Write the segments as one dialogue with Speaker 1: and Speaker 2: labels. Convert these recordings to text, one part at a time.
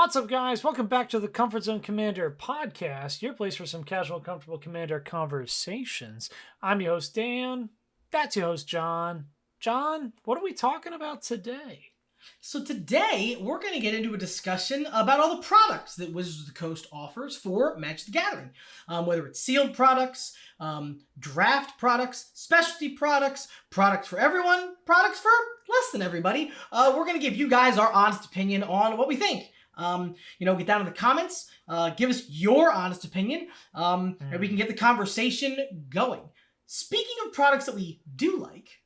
Speaker 1: What's up, guys? Welcome back to the Comfort Zone Commander podcast, your place for some casual, comfortable Commander conversations. I'm your host, Dan. That's your host, John. John, what are we talking about today?
Speaker 2: So today, we're going to get into a discussion about all the products that Wizards of the Coast offers for Magic the Gathering. Whether it's sealed products, draft products, specialty products, products for everyone, products for less than everybody. We're going to give you guys our honest opinion on what we think. Get down in the comments, give us your honest opinion, and we can get the conversation going. Speaking of products that we do like.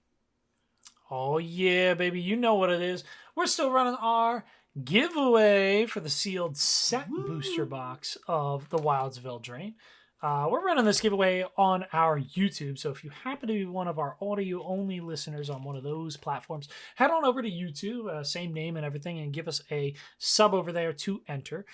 Speaker 1: Oh yeah, baby, you know what it is. We're still running our giveaway for the sealed set booster box of the Wilds of Eldraine. We're running this giveaway on our YouTube, so if you happen to be one of our audio-only listeners on one of those platforms, head on over to YouTube, same name and everything, and give us a sub over there to enter.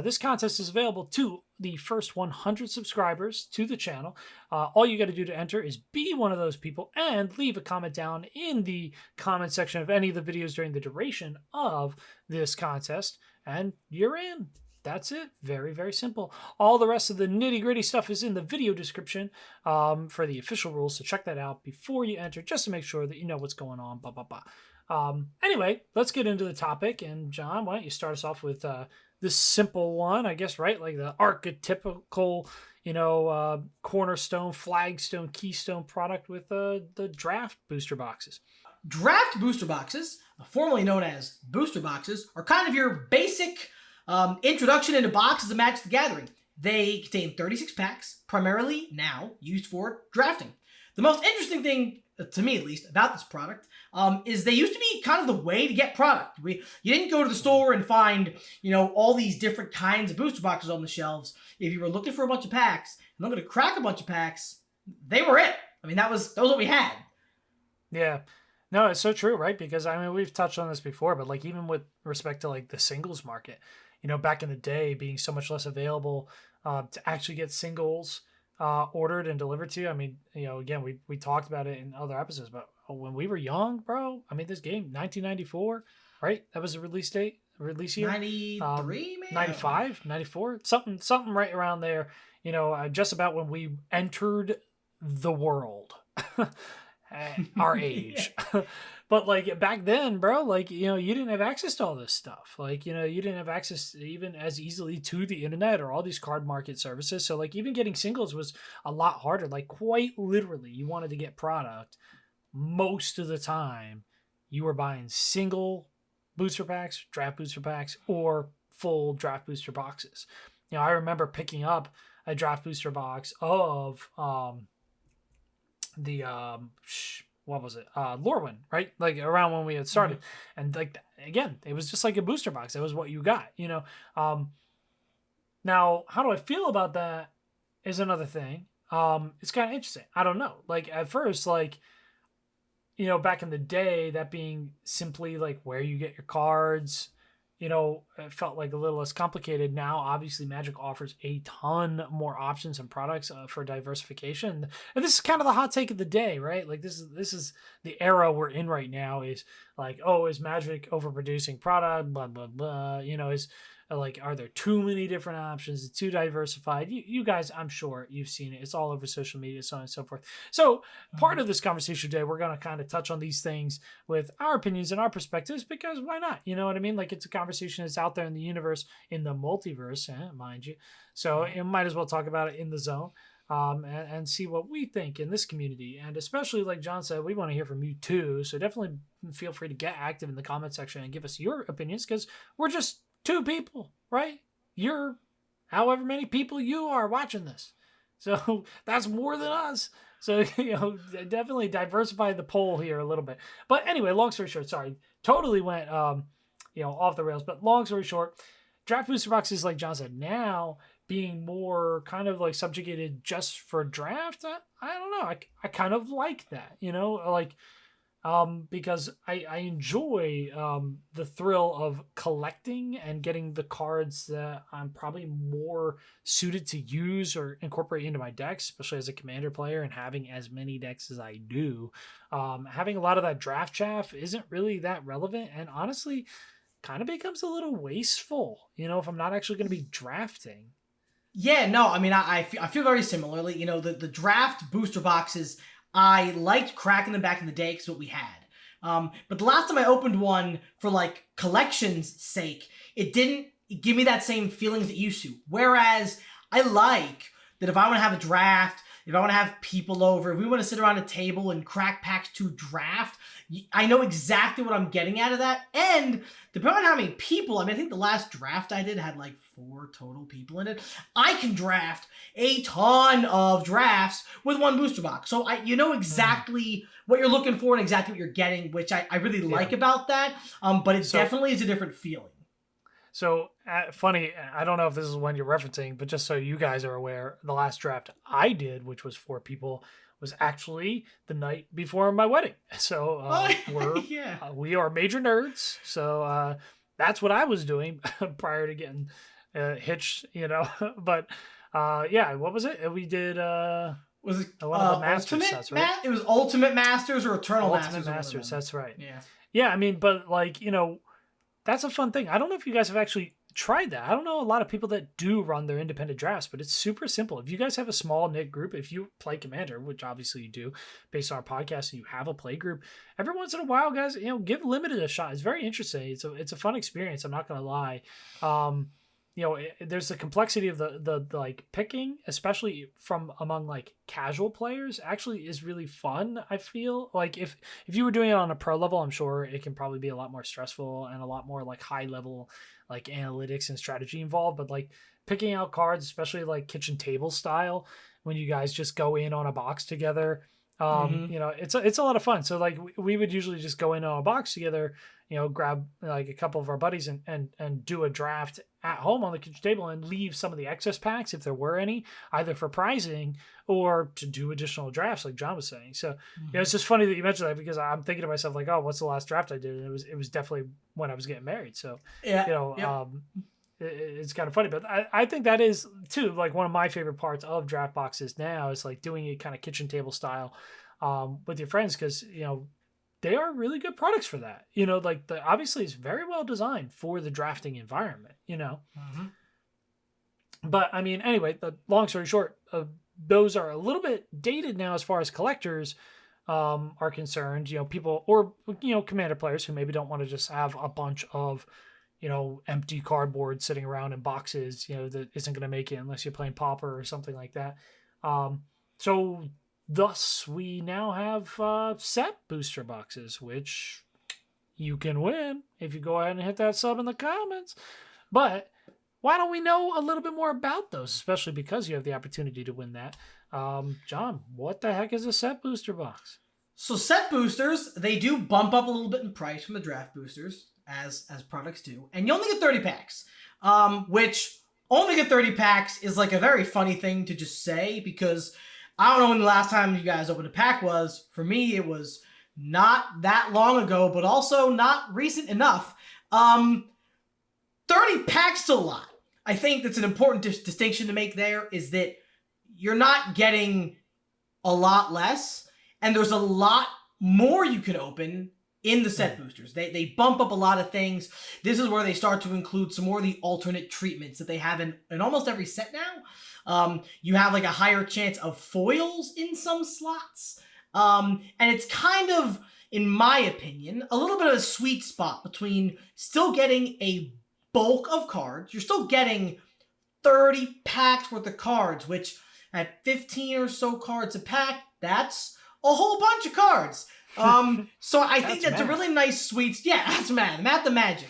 Speaker 1: This contest is available to the first 100 subscribers to the channel. All you got to do to enter is be one of those people and leave a comment down in the comment section of any of the videos during the duration of this contest, and you're in. That's it. Very, very simple. All the rest of the nitty-gritty stuff is in the video description for the official rules, so check that out before you enter, just to make sure that you know what's going on. Anyway, let's get into the topic. And John, why don't you start us off with this simple one, I guess, right? Like the archetypical, cornerstone, flagstone, keystone product with the draft booster boxes.
Speaker 2: Draft booster boxes, formerly known as booster boxes, are kind of your basic introduction into boxes of Magic the Gathering. They contain 36 packs, primarily now used for drafting. The most interesting thing, to me at least, about this product is they used to be kind of the way to get product. You didn't go to the store and find, all these different kinds of booster boxes on the shelves. If you were looking for a bunch of packs and looking to crack a bunch of packs, they were it. I mean, that was what we had.
Speaker 1: Yeah. No, it's so true, right? Because, we've touched on this before, but, even with respect to, the singles market, back in the day being so much less available to actually get singles ordered and delivered to you. Again, we talked about it in other episodes, but when we were young, bro, this game, 1994, right? That was the release year.
Speaker 2: 93, maybe?
Speaker 1: 95, 94, something right around there, just about when we entered the world. Our age. But back then, bro, you didn't have access to all this stuff. You didn't have access even as easily to the internet or all these card market services. So even getting singles was a lot harder. Quite literally, you wanted to get product. Most of the time, you were buying single booster packs, draft booster packs, or full draft booster boxes. I remember picking up a draft booster box of what was it? Lorwyn, right? Around when we had started. And again, it was just like a booster box. That was what you got, Now, how do I feel about that is another thing. It's kind of interesting. I don't know. At first, back in the day, that being simply where you get your cards, it felt a little less complicated. Now, obviously, Magic offers a ton more options and products for diversification. And this is kind of the hot take of the day, right? This is the era we're in right now is is Magic overproducing product? Blah, blah, blah. Are there too many different options? It's too diversified. You guys, I'm sure you've seen it. It's all over social media, so on and so forth. So part of this conversation today, we're going to kind of touch on these things with our opinions and our perspectives, because why not? You know what I mean? It's a conversation that's out there in the universe, in the multiverse, mind you. So you might as well talk about it in the zone and see what we think in this community. And especially, like John said, we want to hear from you too. So definitely feel free to get active in the comment section and give us your opinions, because we're just two people, right? You're however many people you are watching this. So that's more than us. So, definitely diversify the poll here a little bit. But anyway, long story short, sorry, totally went, off the rails. But long story short, draft booster boxes, like John said, now being more kind of subjugated just for draft. I don't know. I kind of like that, because I enjoy the thrill of collecting and getting the cards that I'm probably more suited to use or incorporate into my decks, especially as a commander player and having as many decks as I do. Having a lot of that draft chaff isn't really that relevant, and honestly, kind of becomes a little wasteful, if I'm not actually going to be drafting.
Speaker 2: Yeah, no, I mean, I feel very similarly. The draft booster boxes, I liked cracking them back in the day because what we had. But the last time I opened one for like collection's sake, it didn't give me that same feeling as it used to. Whereas I like that if I want to have a draft, if I want to have people over, if we want to sit around a table and crack packs to draft, I know exactly what I'm getting out of that. And depending on how many people, I think the last draft I did had like 4 total people in it. I can draft a ton of drafts with one booster box. So you know exactly what you're looking for and exactly what you're getting, which I really like about that. But it definitely is a different feeling.
Speaker 1: So, funny, I don't know if this is one you're referencing, but just so you guys are aware, the last draft I did, which was 4 people, was actually the night before my wedding. So, we are major nerds. So, that's what I was doing prior to getting hitched, But, what was it? We did...
Speaker 2: was it
Speaker 1: one of the Masters
Speaker 2: Ultimate
Speaker 1: sets, right?
Speaker 2: It was Ultimate Masters or Eternal Masters.
Speaker 1: Ultimate Masters, that's right.
Speaker 2: Yeah.
Speaker 1: Yeah, I mean, but like, that's a fun thing. I don't know if you guys have actually tried that. I don't know a lot of people that do run their independent drafts, but it's super simple. If you guys have a small knit group, if you play Commander, which obviously you do based on our podcast, and you have a play group, every once in a while, guys, give Limited a shot. It's very interesting. It's a fun experience. I'm not going to lie. There's the complexity of the like picking, especially from among like casual players, actually is really fun. I feel like if you were doing it on a pro level, I'm sure it can probably be a lot more stressful and a lot more like high level like analytics and strategy involved. But like picking out cards, especially like kitchen table style, when you guys just go in on a box together, it's a lot of fun. So like we would usually just go in on a box together, grab like a couple of our buddies and do a draft at home on the kitchen table and leave some of the excess packs, if there were any, either for prizing or to do additional drafts, like John was saying. So it's just funny that you mentioned that, because I'm thinking to myself like, oh, what's the last draft I did? And it was definitely when I was getting married. So it's kind of funny, but I think that is too like one of my favorite parts of draft boxes now is like doing it kind of kitchen table style with your friends, because they are really good products for that. Obviously it's very well designed for the drafting environment, But I mean, anyway, the long story short, those are a little bit dated now as far as collectors are concerned. People or Commander players who maybe don't want to just have a bunch of empty cardboard sitting around in boxes, that isn't going to make it unless you're playing Pauper or something like that. So thus, we now have set booster boxes, which you can win if you go ahead and hit that sub in the comments. But why don't we know a little bit more about those, especially because you have the opportunity to win that? John, what the heck is a set booster box?
Speaker 2: So set boosters, they do bump up a little bit in price from the draft boosters, as products do. And you only get 30 packs, which only get 30 packs is like a very funny thing to just say, because I don't know when the last time you guys opened a pack was. For me, it was not that long ago, but also not recent enough. 30 packs is a lot. I think that's an important distinction to make there, is that you're not getting a lot less, and there's a lot more you can open in the set boosters. They bump up a lot of things. This is where they start to include some more of the alternate treatments that they have in almost every set now. You have like a higher chance of foils in some slots. And it's kind of, in my opinion, a little bit of a sweet spot between still getting a bulk of cards. You're still getting 30 packs worth of cards, which at 15 or so cards a pack, that's a whole bunch of cards. So I think that's a really nice sweet... Yeah, that's math and magic.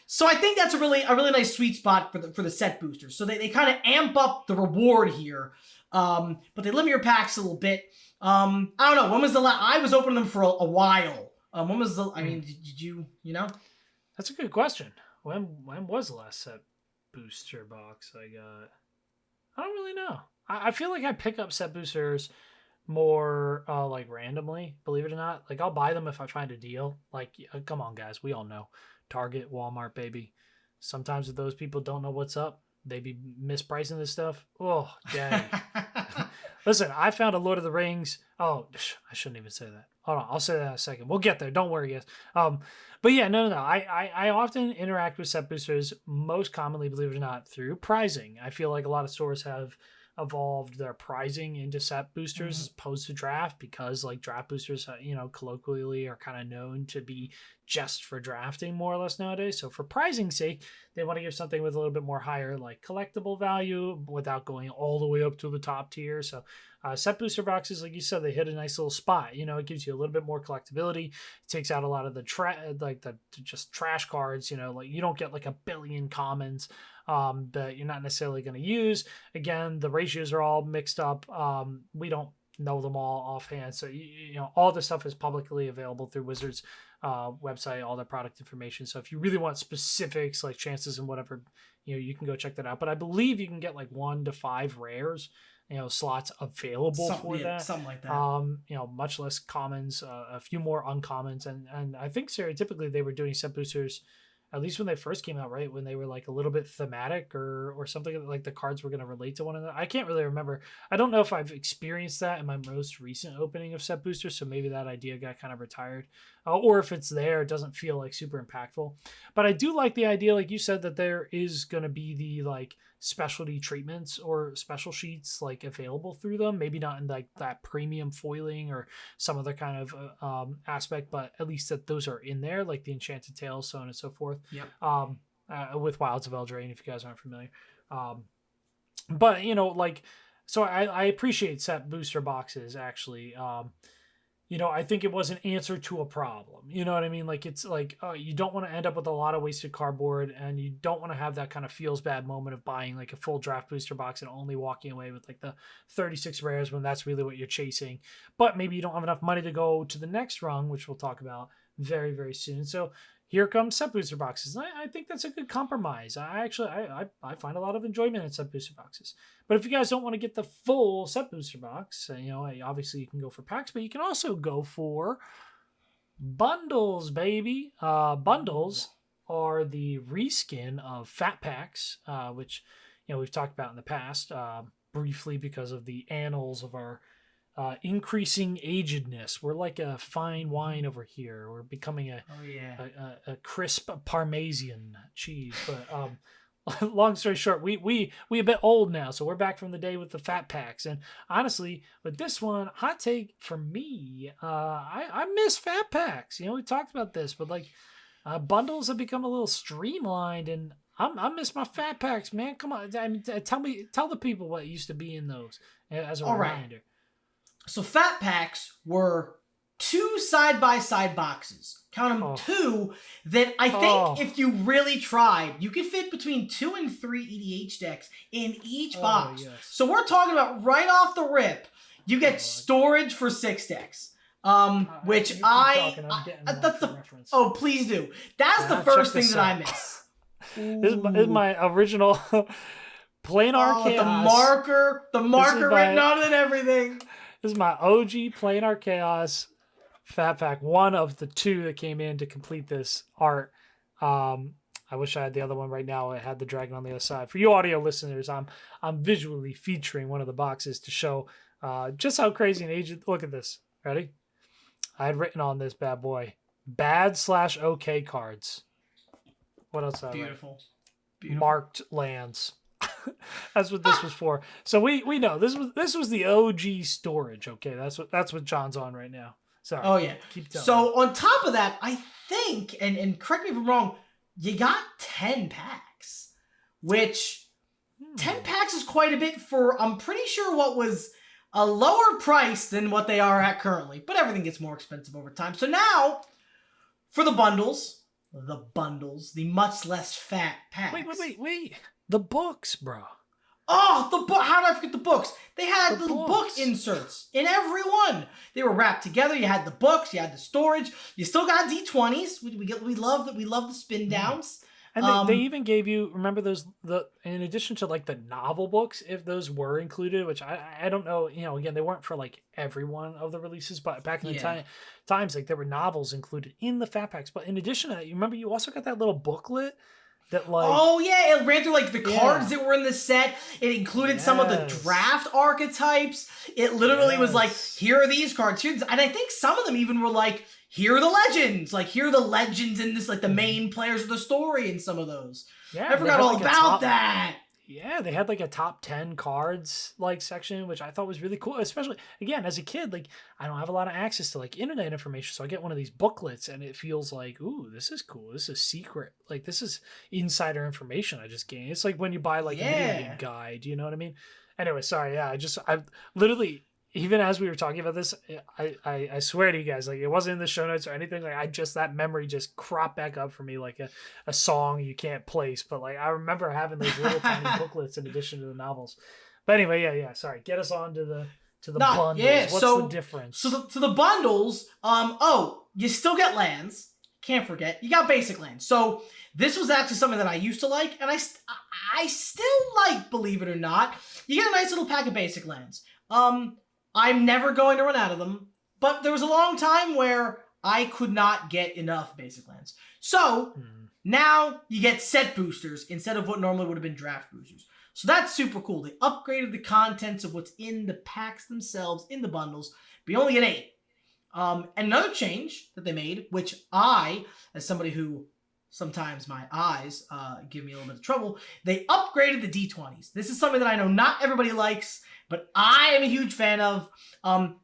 Speaker 2: So I think that's a really nice sweet spot for the set boosters. So they kind of amp up the reward here, but they limit your packs a little bit. I don't know. When was the last? I was opening them for a while. When was the? I mean, did you know?
Speaker 1: That's a good question. When was the last set booster box I got? I don't really know. I feel like I pick up set boosters more like randomly, believe it or not. Like I'll buy them if I find a deal. Like, come on, guys, we all know. Target, Walmart, baby. Sometimes if those people don't know what's up, they be mispricing this stuff. Oh, dang. Listen, I found a Lord of the Rings. Oh, I shouldn't even say that. Hold on, I'll say that in a second. We'll get there. Don't worry, guys. But yeah, no. I often interact with set boosters, most commonly, believe it or not, through prizing. I feel like a lot of stores have evolved their prizing into set boosters as opposed to draft, because like draft boosters, colloquially are kind of known to be just for drafting more or less nowadays. So for prizing's sake, they want to give something with a little bit more higher like collectible value without going all the way up to the top tier. So set booster boxes, like you said, they hit a nice little spot. It gives you a little bit more collectability. It takes out a lot of the just trash cards. Like you don't get like a billion commons that you're not necessarily going to use. Again, the ratios are all mixed up. We don't know them all offhand. So, all the stuff is publicly available through Wizards website, all the product information. So if you really want specifics like chances and whatever, you can go check that out. But I believe you can get like 1 to 5 rares, slots available for that.
Speaker 2: Something like that.
Speaker 1: Much less commons, a few more uncommons. And I think stereotypically they were doing set boosters, at least when they first came out, right? When they were like a little bit thematic or something, like the cards were going to relate to one another. I can't really remember. I don't know if I've experienced that in my most recent opening of set boosters. So maybe that idea got kind of retired, or if it's there, it doesn't feel like super impactful. But I do like the idea, like you said, that there is going to be the like specialty treatments or special sheets like available through them. Maybe not in like that premium foiling or some other kind of aspect, but at least that those are in there, like the Enchanted Tales, so on and so forth.
Speaker 2: Yep.
Speaker 1: With Wilds of Eldraine, if you guys aren't familiar. But so I appreciate set booster boxes actually. I think it was an answer to a problem. You know what I mean? Like, it's like, you don't want to end up with a lot of wasted cardboard, and you don't want to have that kind of feels bad moment of buying like a full draft booster box and only walking away with like the 36 rares when that's really what you're chasing. But maybe you don't have enough money to go to the next rung, which we'll talk about very, very soon. So here comes set booster boxes. And I think that's a good compromise. I find a lot of enjoyment in set booster boxes. But if you guys don't want to get the full set booster box, obviously you can go for packs, but you can also go for bundles, baby. Bundles are the reskin of fat packs, which we've talked about in the past briefly because of the annals of our increasing agedness. We're like a fine wine over here. We're becoming a crisp Parmesan cheese. But long story short, we a bit old now, so we're back from the day with the fat packs. And honestly, with this one, hot take for me, I miss fat packs. We talked about this, but like bundles have become a little streamlined, and I miss my fat packs, man. Come on, tell the people what used to be in those as a reminder.
Speaker 2: Right. So fat packs were 2 side-by-side boxes. Count them 2 that I think if you really tried, you could fit between 2 and 3 EDH decks in each box. Yes. So we're talking about right off the rip, you get storage for 6 decks. Which that's the reference. Oh, please do. That's the first thing that I miss.
Speaker 1: This is my original planar chaos.
Speaker 2: The marker written on it and everything.
Speaker 1: This is my OG Planar Chaos Fat Pack, one of the 2 that came in to complete this art. I wish I had the other one right now. I had the dragon on the other side. For you audio listeners, I'm visually featuring one of the boxes to show just how crazy and aged. Look at this. Ready? I had written on this bad boy, bad/okay cards. What else?
Speaker 2: Beautiful.
Speaker 1: Marked lands. That's what this was for. So we know this was the OG storage. Okay, that's what John's on right now. Sorry.
Speaker 2: Oh yeah. Keep telling. So on top of that, I think, and correct me if I'm wrong, you got 10 packs, which 10 packs is quite a bit for, I'm pretty sure, what was a lower price than what they are at currently. But everything gets more expensive over time. So now, for the bundles, the much less fat packs.
Speaker 1: Wait. The books, bro.
Speaker 2: Oh, the book! How did I forget the books? They had little book inserts in every one. They were wrapped together. You had the books. You had the storage. You still got D20s. We love the spin downs.
Speaker 1: And they even gave you, remember those, in addition to like the novel books, if those were included, which I don't know, again, they weren't for like every one of the releases, but back in the times, like there were novels included in the fat packs. But in addition to that, you remember you also got that little booklet that like
Speaker 2: Oh yeah, it ran through like the
Speaker 1: Yeah.
Speaker 2: cards that were in the set. It included some of the
Speaker 1: Yes.
Speaker 2: draft archetypes. It literally was like,
Speaker 1: Yes.
Speaker 2: here are these cards. And I think some of them even were like, here are the legends. Like, here are the legends in this, like the main players of the story in some of those.
Speaker 1: Yeah,
Speaker 2: I
Speaker 1: they
Speaker 2: forgot
Speaker 1: had,
Speaker 2: all
Speaker 1: like, a
Speaker 2: about
Speaker 1: top-
Speaker 2: that.
Speaker 1: Yeah, they had like a top 10 cards like section, which I thought was really cool. Especially again, as a kid, like I don't have a lot of access to like internet information. So I get one of these booklets and it feels like, ooh, this is cool. This is secret. Like this is insider information I just gained. It's like when you buy like a video
Speaker 2: Yeah.
Speaker 1: game guide, you know what I mean? Anyway, sorry, yeah, I literally even as we were talking about this, I swear to you guys, like it wasn't in the show notes or anything. Like that memory just cropped back up for me like a song you can't place. But like I remember having those little tiny booklets in addition to the novels. But anyway, yeah. Sorry, get us on to the bundles.
Speaker 2: Yeah,
Speaker 1: What's
Speaker 2: so
Speaker 1: the difference?
Speaker 2: So the bundles, you still get lands. Can't forget, you got basic lands. So this was actually something that I used to like, and I still like, believe it or not. You get a nice little pack of basic lands. I'm never going to run out of them, but there was a long time where I could not get enough basic lands. So now you get set boosters instead of what normally would have been draft boosters. So that's super cool. They upgraded the contents of what's in the packs themselves, in the bundles, but you only get 8. And another change that they made, which I, as somebody who sometimes my eyes give me a little bit of trouble, they upgraded the D20s. This is something that I know not everybody likes, but I am a huge fan of.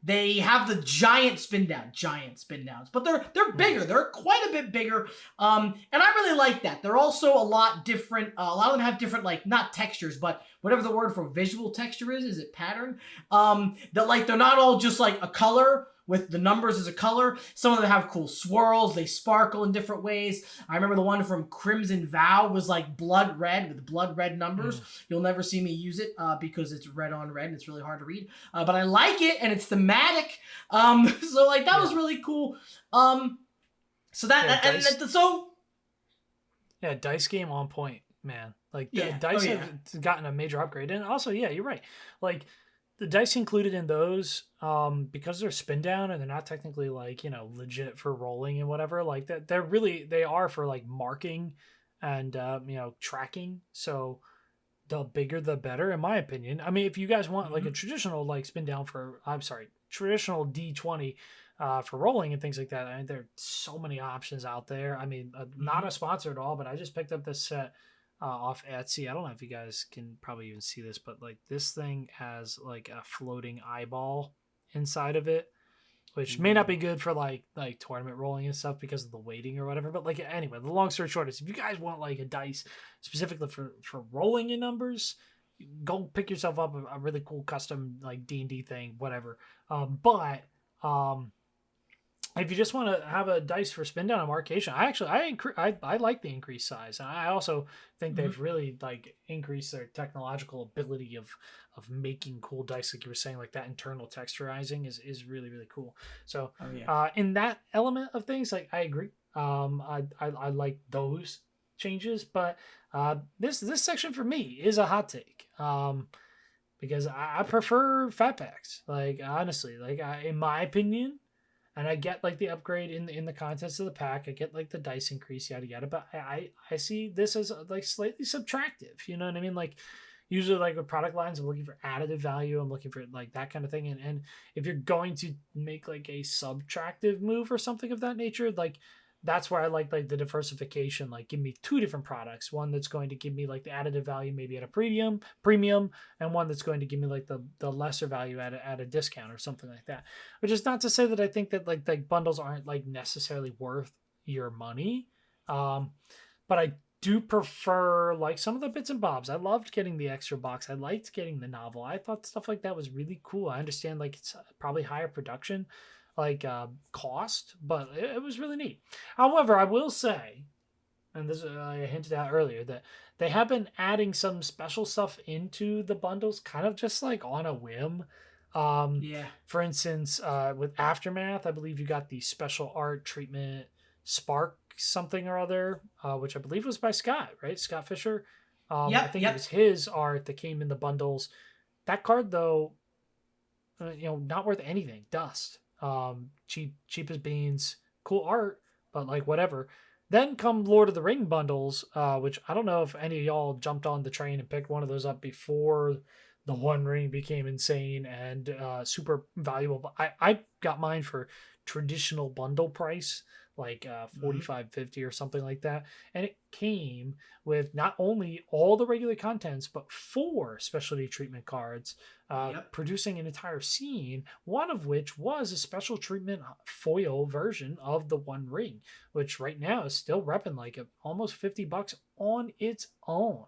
Speaker 2: They have the giant spin downs, but they're bigger. They're quite a bit bigger, and I really like that. They're also a lot different. A lot of them have different, like, not textures, but whatever the word for visual texture is it pattern? That like they're not all just like a color with the numbers as a color. Some of them have cool swirls. They sparkle in different ways. I remember the one from Crimson Vow was like blood red with blood red numbers. You'll never see me use it because it's red on red and it's really hard to read. But I like it and it's thematic. So like that was really cool. So that
Speaker 1: yeah, dice game on point, man. Like
Speaker 2: Yeah.
Speaker 1: dice
Speaker 2: Oh, yeah.
Speaker 1: have gotten a major upgrade, and also yeah, you're right. Like the dice included in those, because they're spin down and they're not technically like, you know, legit for rolling and whatever, like that they are for like marking and you know, tracking. So the bigger the better, in my opinion. I mean, if you guys want like a traditional like spin down for traditional D20 for rolling and things like that, I mean, there are so many options out there. I mean, not a sponsor at all, but I just picked up this set off Etsy. I don't know if you guys can probably even see this, but like this thing has like a floating eyeball inside of it, which may not be good for like tournament rolling and stuff because of the weighting or whatever. But like anyway, the long story short is if you guys want like a dice specifically for rolling in numbers, go pick yourself up a really cool custom like D&D thing, whatever. But if you just want to have a dice for spin down and markation, I like the increased size. And I also think they've really like increased their technological ability of making cool dice, like you were saying, like that internal texturizing is really, really cool. So in that element of things, like I agree. I like those changes, but this section for me is a hot take. Because I prefer fat packs. Like honestly, like in my opinion. And I get like the upgrade in the contents of the pack. I get like the dice increase, yada yada. But I see this as like slightly subtractive. You know what I mean? Like usually like with product lines, I'm looking for additive value. I'm looking for like that kind of thing. And if you're going to make like a subtractive move or something of that nature, like that's where I like the diversification. Like give me 2 different products. One that's going to give me like the additive value maybe at a premium, and one that's going to give me like the lesser value at a discount or something like that. Which is not to say that I think that like bundles aren't like necessarily worth your money. But I do prefer like some of the bits and bobs. I loved getting the extra box. I liked getting the novel. I thought stuff like that was really cool. I understand like it's probably higher production like cost, but it was really neat. However, I will say, and this I hinted at earlier, that they have been adding some special stuff into the bundles kind of just like on a whim. For instance, with Aftermath, I believe you got the special art treatment Spark something or other, which I believe was by Scott, right? Scott Fisher. I think it was his art that came in the bundles. That card though, not worth anything. Dust. Cheap as beans. Cool art, but like whatever. Then come Lord of the Ring bundles, which I don't know if any of y'all jumped on the train and picked one of those up before the One Ring became insane and super valuable. But I got mine for traditional bundle price, like
Speaker 2: Mhm.
Speaker 1: 45.50 or something like that, and it came with not only all the regular contents but 4 specialty treatment cards,
Speaker 2: Yep.
Speaker 1: producing an entire scene. One of which was a special treatment foil version of the One Ring, which right now is still repping like almost $50 on its own.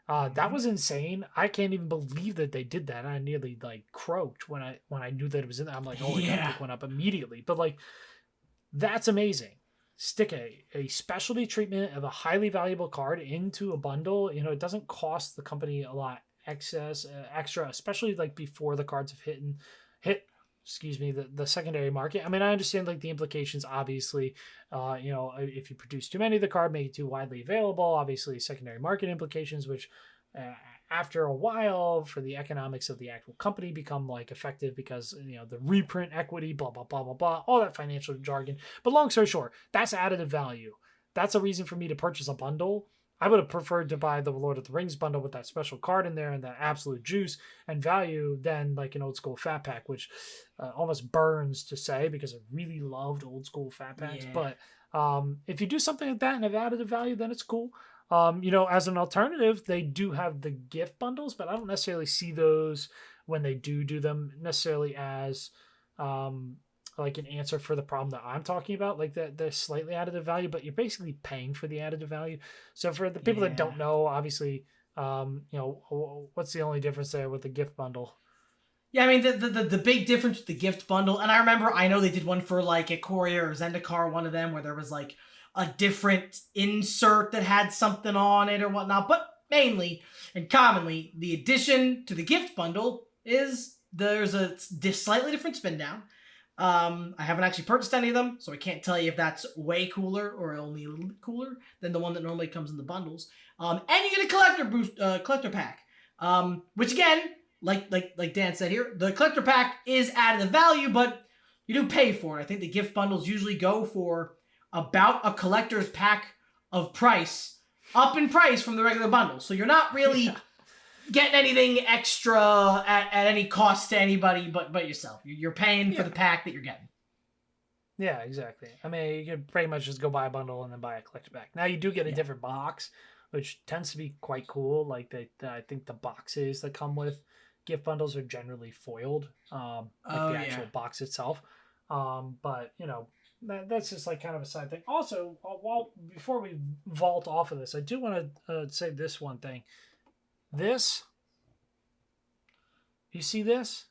Speaker 1: That
Speaker 2: Mhm.
Speaker 1: was insane. I can't even believe that they did that. I nearly like croaked when I knew that it was in there. I'm like, oh, I gotta
Speaker 2: Yeah.
Speaker 1: pick one up immediately. But like, that's amazing. Stick a specialty treatment of a highly valuable card into a bundle. You know, it doesn't cost the company a lot extra, especially like before the cards have hit excuse me, the secondary market. I mean, I understand like the implications, obviously. You know, if you produce too many of the card, make it too widely available, obviously secondary market implications, which uh, after a while for the economics of the actual company become like effective because, you know, the reprint equity, blah blah blah blah blah, all that financial jargon. But long story short, that's additive value. That's a reason for me to purchase a bundle. I would have preferred to buy the Lord of the Rings bundle with that special card in there and that absolute juice and value than like an old school fat pack, which almost burns to say because I really loved old school fat packs.
Speaker 2: Yeah.
Speaker 1: But if you do something like that and have additive value, then it's cool. You know, as an alternative, they do have the gift bundles, but I don't necessarily see those when they do them necessarily as um, like an answer for the problem that I'm talking about. Like that they're slightly additive value, but you're basically paying for the additive value. So for the people that
Speaker 2: Yeah.
Speaker 1: don't know, obviously, you know, what's the only difference there with the gift bundle?
Speaker 2: Yeah, I mean the big difference with the gift bundle, and I know they did one for like a Courier or Zendikar, one of them where there was like a different insert that had something on it or whatnot. But mainly and commonly, the addition to the gift bundle is there's a slightly different spin down. I haven't actually purchased any of them, so I can't tell you if that's way cooler or only a little bit cooler than the one that normally comes in the bundles. And you get a collector pack, which again, like Dan said here, the collector pack is additive value, but you do pay for it. I think the gift bundles usually go for about a collector's pack of price, up in price from the regular bundle. So you're not
Speaker 1: Yeah.
Speaker 2: really getting anything extra at any cost to anybody but yourself. You're paying for
Speaker 1: Yeah.
Speaker 2: the pack that you're getting.
Speaker 1: Yeah, exactly. I mean, you could pretty much just go buy a bundle and then buy a collector pack. Now you do get a
Speaker 2: Yeah.
Speaker 1: different box, which tends to be quite cool. Like I think the boxes that come with gift bundles are generally foiled, like
Speaker 2: Oh
Speaker 1: the
Speaker 2: yeah.
Speaker 1: actual box itself. But you know, that's just like kind of a side thing. Also, while before we vault off of this, I do want to say this one thing. This, you see this?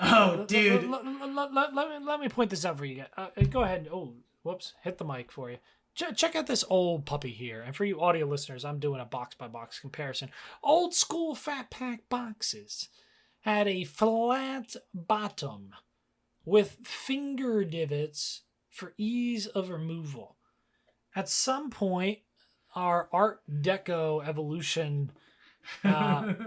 Speaker 2: Oh dude.
Speaker 1: Let me point this out for you guys. Go ahead. Oh, whoops. Hit the mic for you. Check out this old puppy here. And for you audio listeners, I'm doing a box by box comparison. Old school fat pack boxes had a flat bottom with finger divots for ease of removal. At some point, our Art Deco evolution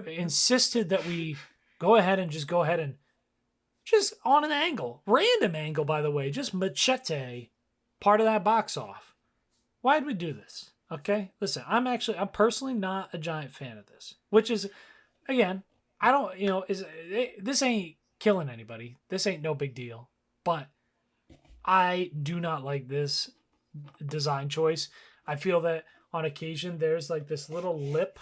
Speaker 1: insisted that we go ahead and just on an angle, random angle, by the way, just machete part of that box off. Why'd we do this? Okay, listen, I'm personally not a giant fan of this, which is, again, I don't, you know, this ain't killing anybody. This ain't no big deal, but I do not like this design choice. I feel that on occasion there's like this little lip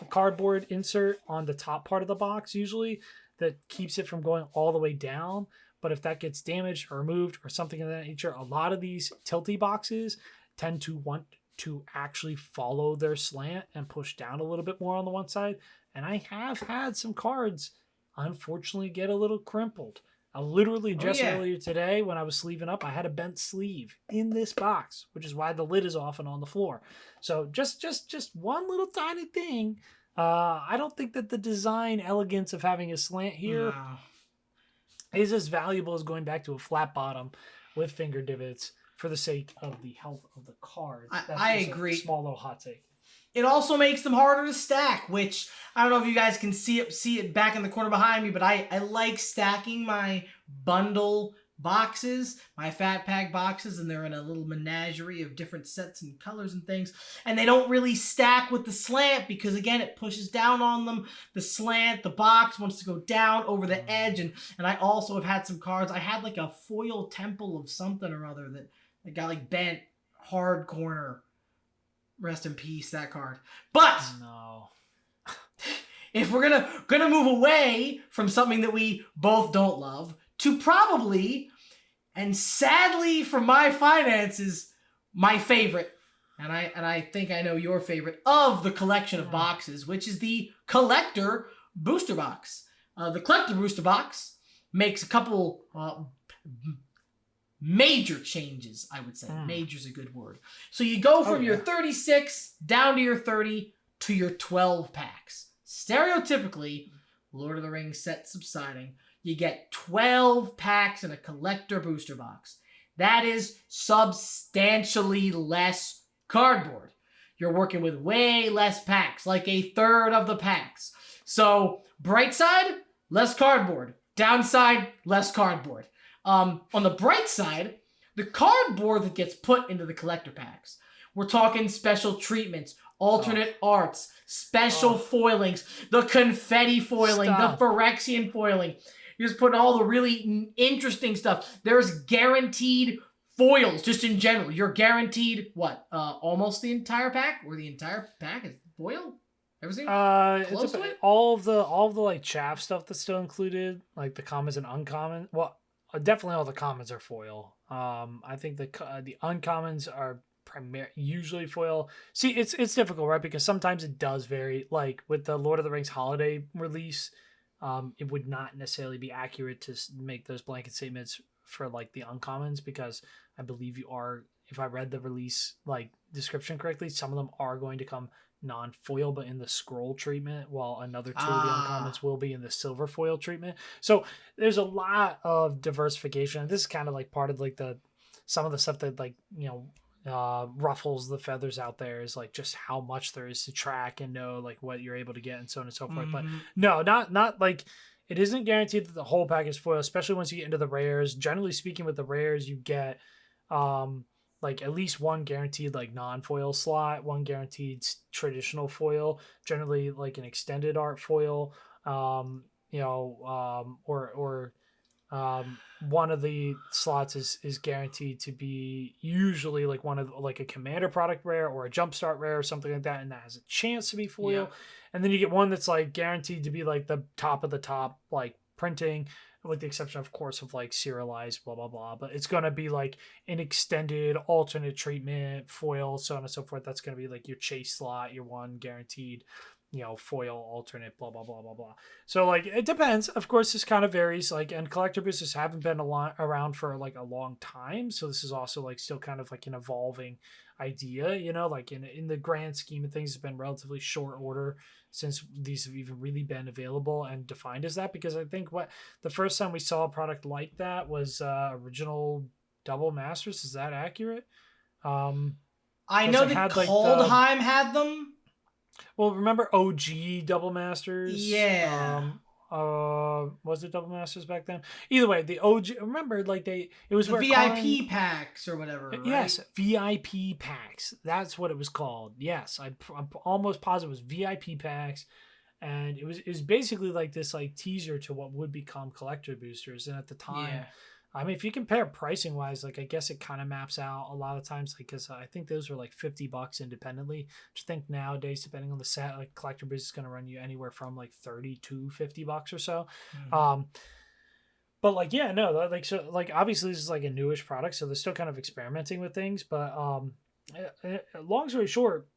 Speaker 1: cardboard insert on the top part of the box usually that keeps it from going all the way down. But if that gets damaged or removed or something of that nature, a lot of these tilty boxes tend to want to actually follow their slant and push down a little bit more on the one side. And I have had some cards unfortunately get a little crimpled. I literally
Speaker 2: Oh
Speaker 1: just
Speaker 2: yeah.
Speaker 1: earlier today when I was sleeving up, I had a bent sleeve in this box, which is why the lid is off and on the floor. So just one little tiny thing. I don't think that the design elegance of having a slant here
Speaker 2: No.
Speaker 1: is as valuable as going back to a flat bottom with finger divots for the sake of the health of the cards. That's
Speaker 2: I
Speaker 1: just a
Speaker 2: agree.
Speaker 1: small little hot take.
Speaker 2: It also makes them harder to stack, which I don't know if you guys can see it back in the corner behind me, but I like stacking my bundle boxes, my fat pack boxes, and they're in a little menagerie of different sets and colors and things. And they don't really stack with the slant because, again, it pushes down on them. The slant, the box wants to go down over the edge. And I also have had some cards. I had like a foil temple of something or other that got like bent hard corner. Rest in peace, that card. But
Speaker 1: no.
Speaker 2: If we're gonna move away from something that we both don't love to probably, and sadly for my finances, my favorite, and I think I know your favorite of the collection of boxes, which is the collector booster box. The collector booster box makes a couple major changes, I would say. Major's a good word. So you go from your 36 down to your 30 to your 12 packs. Stereotypically, Lord of the Rings set subsiding, you get 12 packs in a collector booster box. That is substantially less cardboard. You're working with way less packs, like a third of the packs. So, bright side, less cardboard. Downside, less cardboard. On the bright side, the cardboard that gets put into the collector packs, we're talking special treatments, alternate arts, special foilings, the confetti foiling, the Phyrexian foiling. You're just putting all the really interesting stuff. There's guaranteed foils, just in general. You're guaranteed, what, almost the entire pack? Or the entire pack is foil? Everything?
Speaker 1: It's all of the like chaff stuff that's still included, like the commons and uncommon. Well, definitely all the commons are foil. I think the uncommons are usually foil. See, it's difficult, right? Because sometimes it does vary. Like with the Lord of the Rings holiday release, it would not necessarily be accurate to make those blanket statements for like the uncommons, because I believe if I read the release like description correctly, some of them are going to come non-foil but in the scroll treatment, while another two of the uncommons will be in the silver foil treatment. So there's a lot of diversification. This is kind of like part of like some of the stuff that like, ruffles the feathers out there, is like just how much there is to track and know like what you're able to get and so on and so forth. But no, not like, it isn't guaranteed that the whole pack is foil, especially once you get into the rares. Generally speaking, with the rares, you get like at least one guaranteed like non-foil slot, one guaranteed traditional foil, generally like an extended art foil, or one of the slots is guaranteed to be usually like one of like a commander product rare or a jumpstart rare or something like that, and that has a chance to be foil. Yeah. And then you get one that's like guaranteed to be like the top of the top like printing, with the exception of course of like serialized blah blah blah, but it's going to be like an extended alternate treatment foil, so on and so forth. That's going to be like your chase slot, your one guaranteed foil alternate blah blah blah blah blah. So like it depends, of course. This kind of varies, like, and collector boosters haven't been around for like a long time, so this is also like still kind of like an evolving idea, like in the grand scheme of things, it's been relatively short order since these have even really been available and defined as that, because I think the first time we saw a product like that was original Double Masters. Is that accurate?
Speaker 2: I know that Coldheim had them.
Speaker 1: Well, remember OG Double Masters?
Speaker 2: Yeah.
Speaker 1: Was it Double Masters back then? Either way, the OG. Remember, like it was
Speaker 2: the VIP packs or whatever. Right?
Speaker 1: Yes, VIP packs. That's what it was called. Yes, I'm almost positive it was VIP packs, and it was basically like this like teaser to what would become collector boosters. And at the time, I mean, if you compare pricing wise, like I guess it kind of maps out a lot of times, like because I think those were like $50 independently. Which I think nowadays, depending on the set, like collector boost is going to run you anywhere from like $30 to $50 or so. But like like so like obviously this is like a newish product, so they're still kind of experimenting with things. But long story short,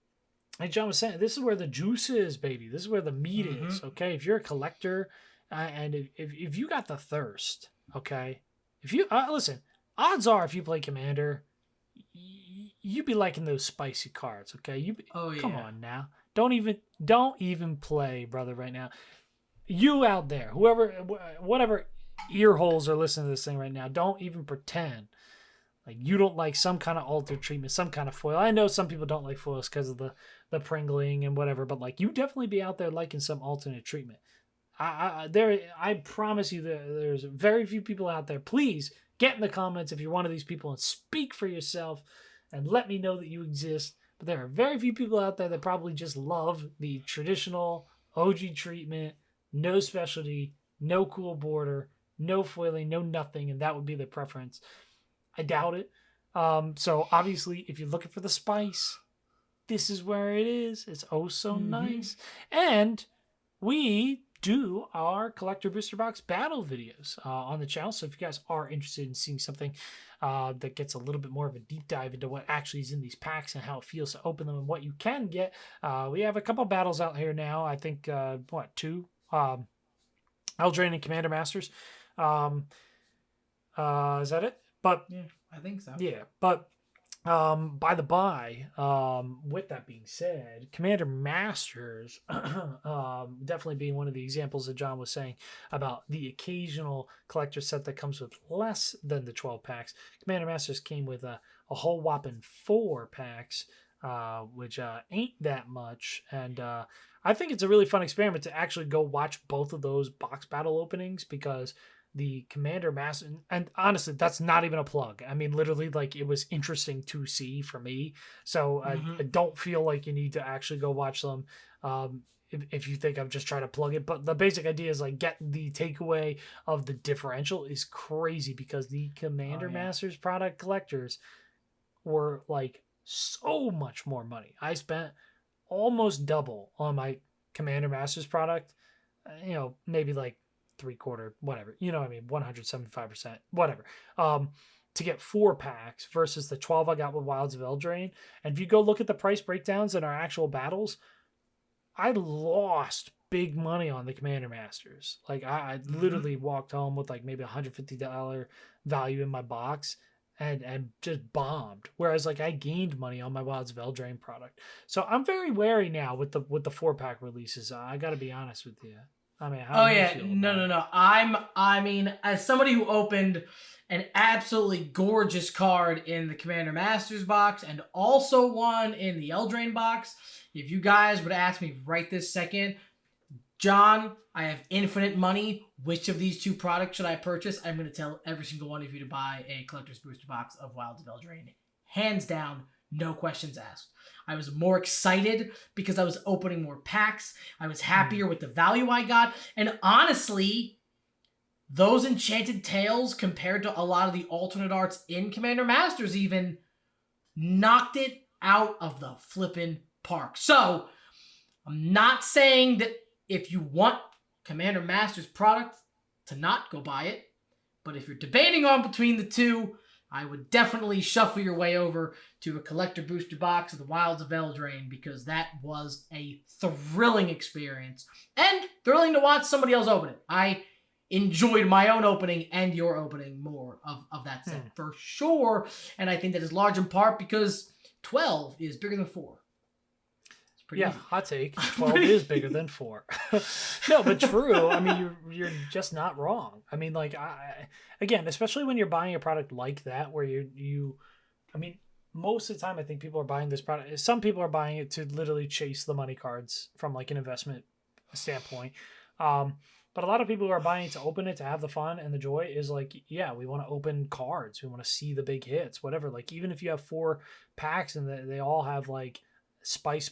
Speaker 1: like John was saying, this is where the juice is, baby. This is where the meat is. Okay, if you're a collector, and if you got the thirst, okay. If you listen, odds are if you play Commander, you be liking those spicy cards, okay? Come on now, don't even play, brother, right now. You out there, whatever ear holes are listening to this thing right now, don't even pretend like you don't like some kind of altered treatment, some kind of foil. I know some people don't like foils because of the pringling and whatever, but like you definitely be out there liking some alternate treatment. I promise you that there's very few people out there. Please get in the comments if you're one of these people and speak for yourself and let me know that you exist. But there are very few people out there that probably just love the traditional OG treatment, no specialty, no cool border, no foiling, no nothing, and that would be their preference. I doubt it. So obviously, if you're looking for the spice, this is where it is. It's oh so nice. And we do our collector booster box battle videos on the channel. So if you guys are interested in seeing something that gets a little bit more of a deep dive into what actually is in these packs and how it feels to open them and what you can get, we have a couple battles out here now. I think, two? Eldraine and Commander Masters. Is that it? But
Speaker 2: yeah, I think so.
Speaker 1: Yeah, but by the by, with that being said, Commander Masters definitely being one of the examples that John was saying about the occasional collector set that comes with less than the 12 packs. Commander Masters came with a whole whopping 4 packs, which ain't that much. And I think it's a really fun experiment to actually go watch both of those box battle openings, because the Commander Master, and honestly, that's not even a plug. I mean, literally, like, it was interesting to see for me. So I don't feel like you need to actually go watch them if you think I'm just trying to plug it. But the basic idea is, like, get the takeaway of the differential is crazy, because the Commander Masters product collectors were, like, so much more money. I spent almost double on my Commander Masters product, maybe like 3/4, whatever, you know what I mean, 175%, whatever, to get 4 packs versus the 12 I got with Wilds of Eldraine. And if you go look at the price breakdowns in our actual battles, I lost big money on the Commander Masters. Like, I literally walked home with like maybe $150 value in my box and just bombed. Whereas, like, I gained money on my Wilds of Eldraine product. So I'm very wary now with the 4-pack releases. I got to be honest with you. I mean, how do you feel
Speaker 2: no. I mean, as somebody who opened an absolutely gorgeous card in the Commander Masters box and also one in the Eldraine box, if you guys would ask me right this second, John, I have infinite money, which of these 2 products should I purchase? I'm going to tell every single one of you to buy a collector's booster box of Wilds of Eldraine. Hands down, no questions asked. I was more excited because I was opening more packs. I was happier with the value I got. And honestly, those Enchanted Tales, compared to a lot of the alternate arts in Commander Masters even, knocked it out of the flippin' park. So, I'm not saying that if you want Commander Masters product to not go buy it, but if you're debating on between the 2, I would definitely shuffle your way over to a collector booster box of the Wilds of Eldraine, because that was a thrilling experience and thrilling to watch somebody else open it. I enjoyed my own opening and your opening more of that set for sure, and I think that is large in part because 12 is bigger than 4.
Speaker 1: Yeah, easy. Hot take. 12 is bigger than 4. No, but true. I mean, you're just not wrong. I mean, like, again, especially when you're buying a product like that, where I mean, most of the time, I think people are buying this product. Some people are buying it to literally chase the money cards from, like, an investment standpoint. But a lot of people who are buying it to open it, to have the fun and the joy, is like, yeah, we want to open cards. We want to see the big hits, whatever. Like, even if you have 4 packs and they all have, like, spice,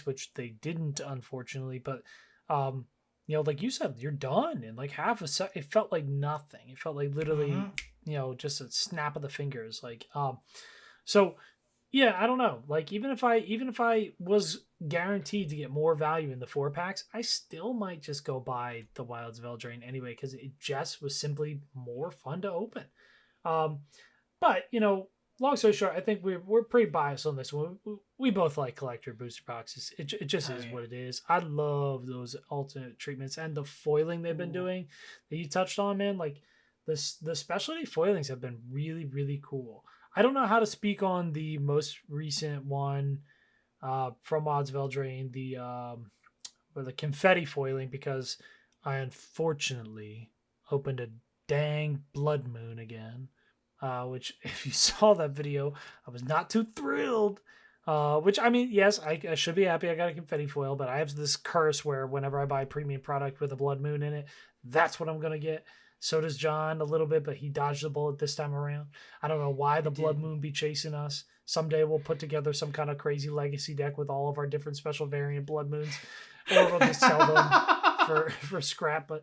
Speaker 1: which they didn't, unfortunately, but like you said, you're done in like half a sec. It felt like nothing. It felt like literally just a snap of the fingers. Like so yeah, I don't know, like, even if I was guaranteed to get more value in the 4 packs, I still might just go buy the Wilds of Eldraine anyway, because it just was simply more fun to open. But long story short, I think we're pretty biased on this one. We both like collector booster boxes. It just is what it is. I love those alternate treatments and the foiling they've been doing that you touched on, man. Like, the specialty foilings have been really, really cool. I don't know how to speak on the most recent one from Wilds of Eldraine, the confetti foiling, because I unfortunately opened a dang blood moon again. Which, if you saw that video, I was not too thrilled. Which, I mean, yes, I should be happy I got a confetti foil, but I have this curse where whenever I buy a premium product with a blood moon in it, that's what I'm going to get. So does John a little bit, but he dodged the bullet this time around. I don't know why the Blood Moon be chasing us. Someday we'll put together some kind of crazy legacy deck with all of our different special variant Blood Moons, or we'll just sell them for scrap. But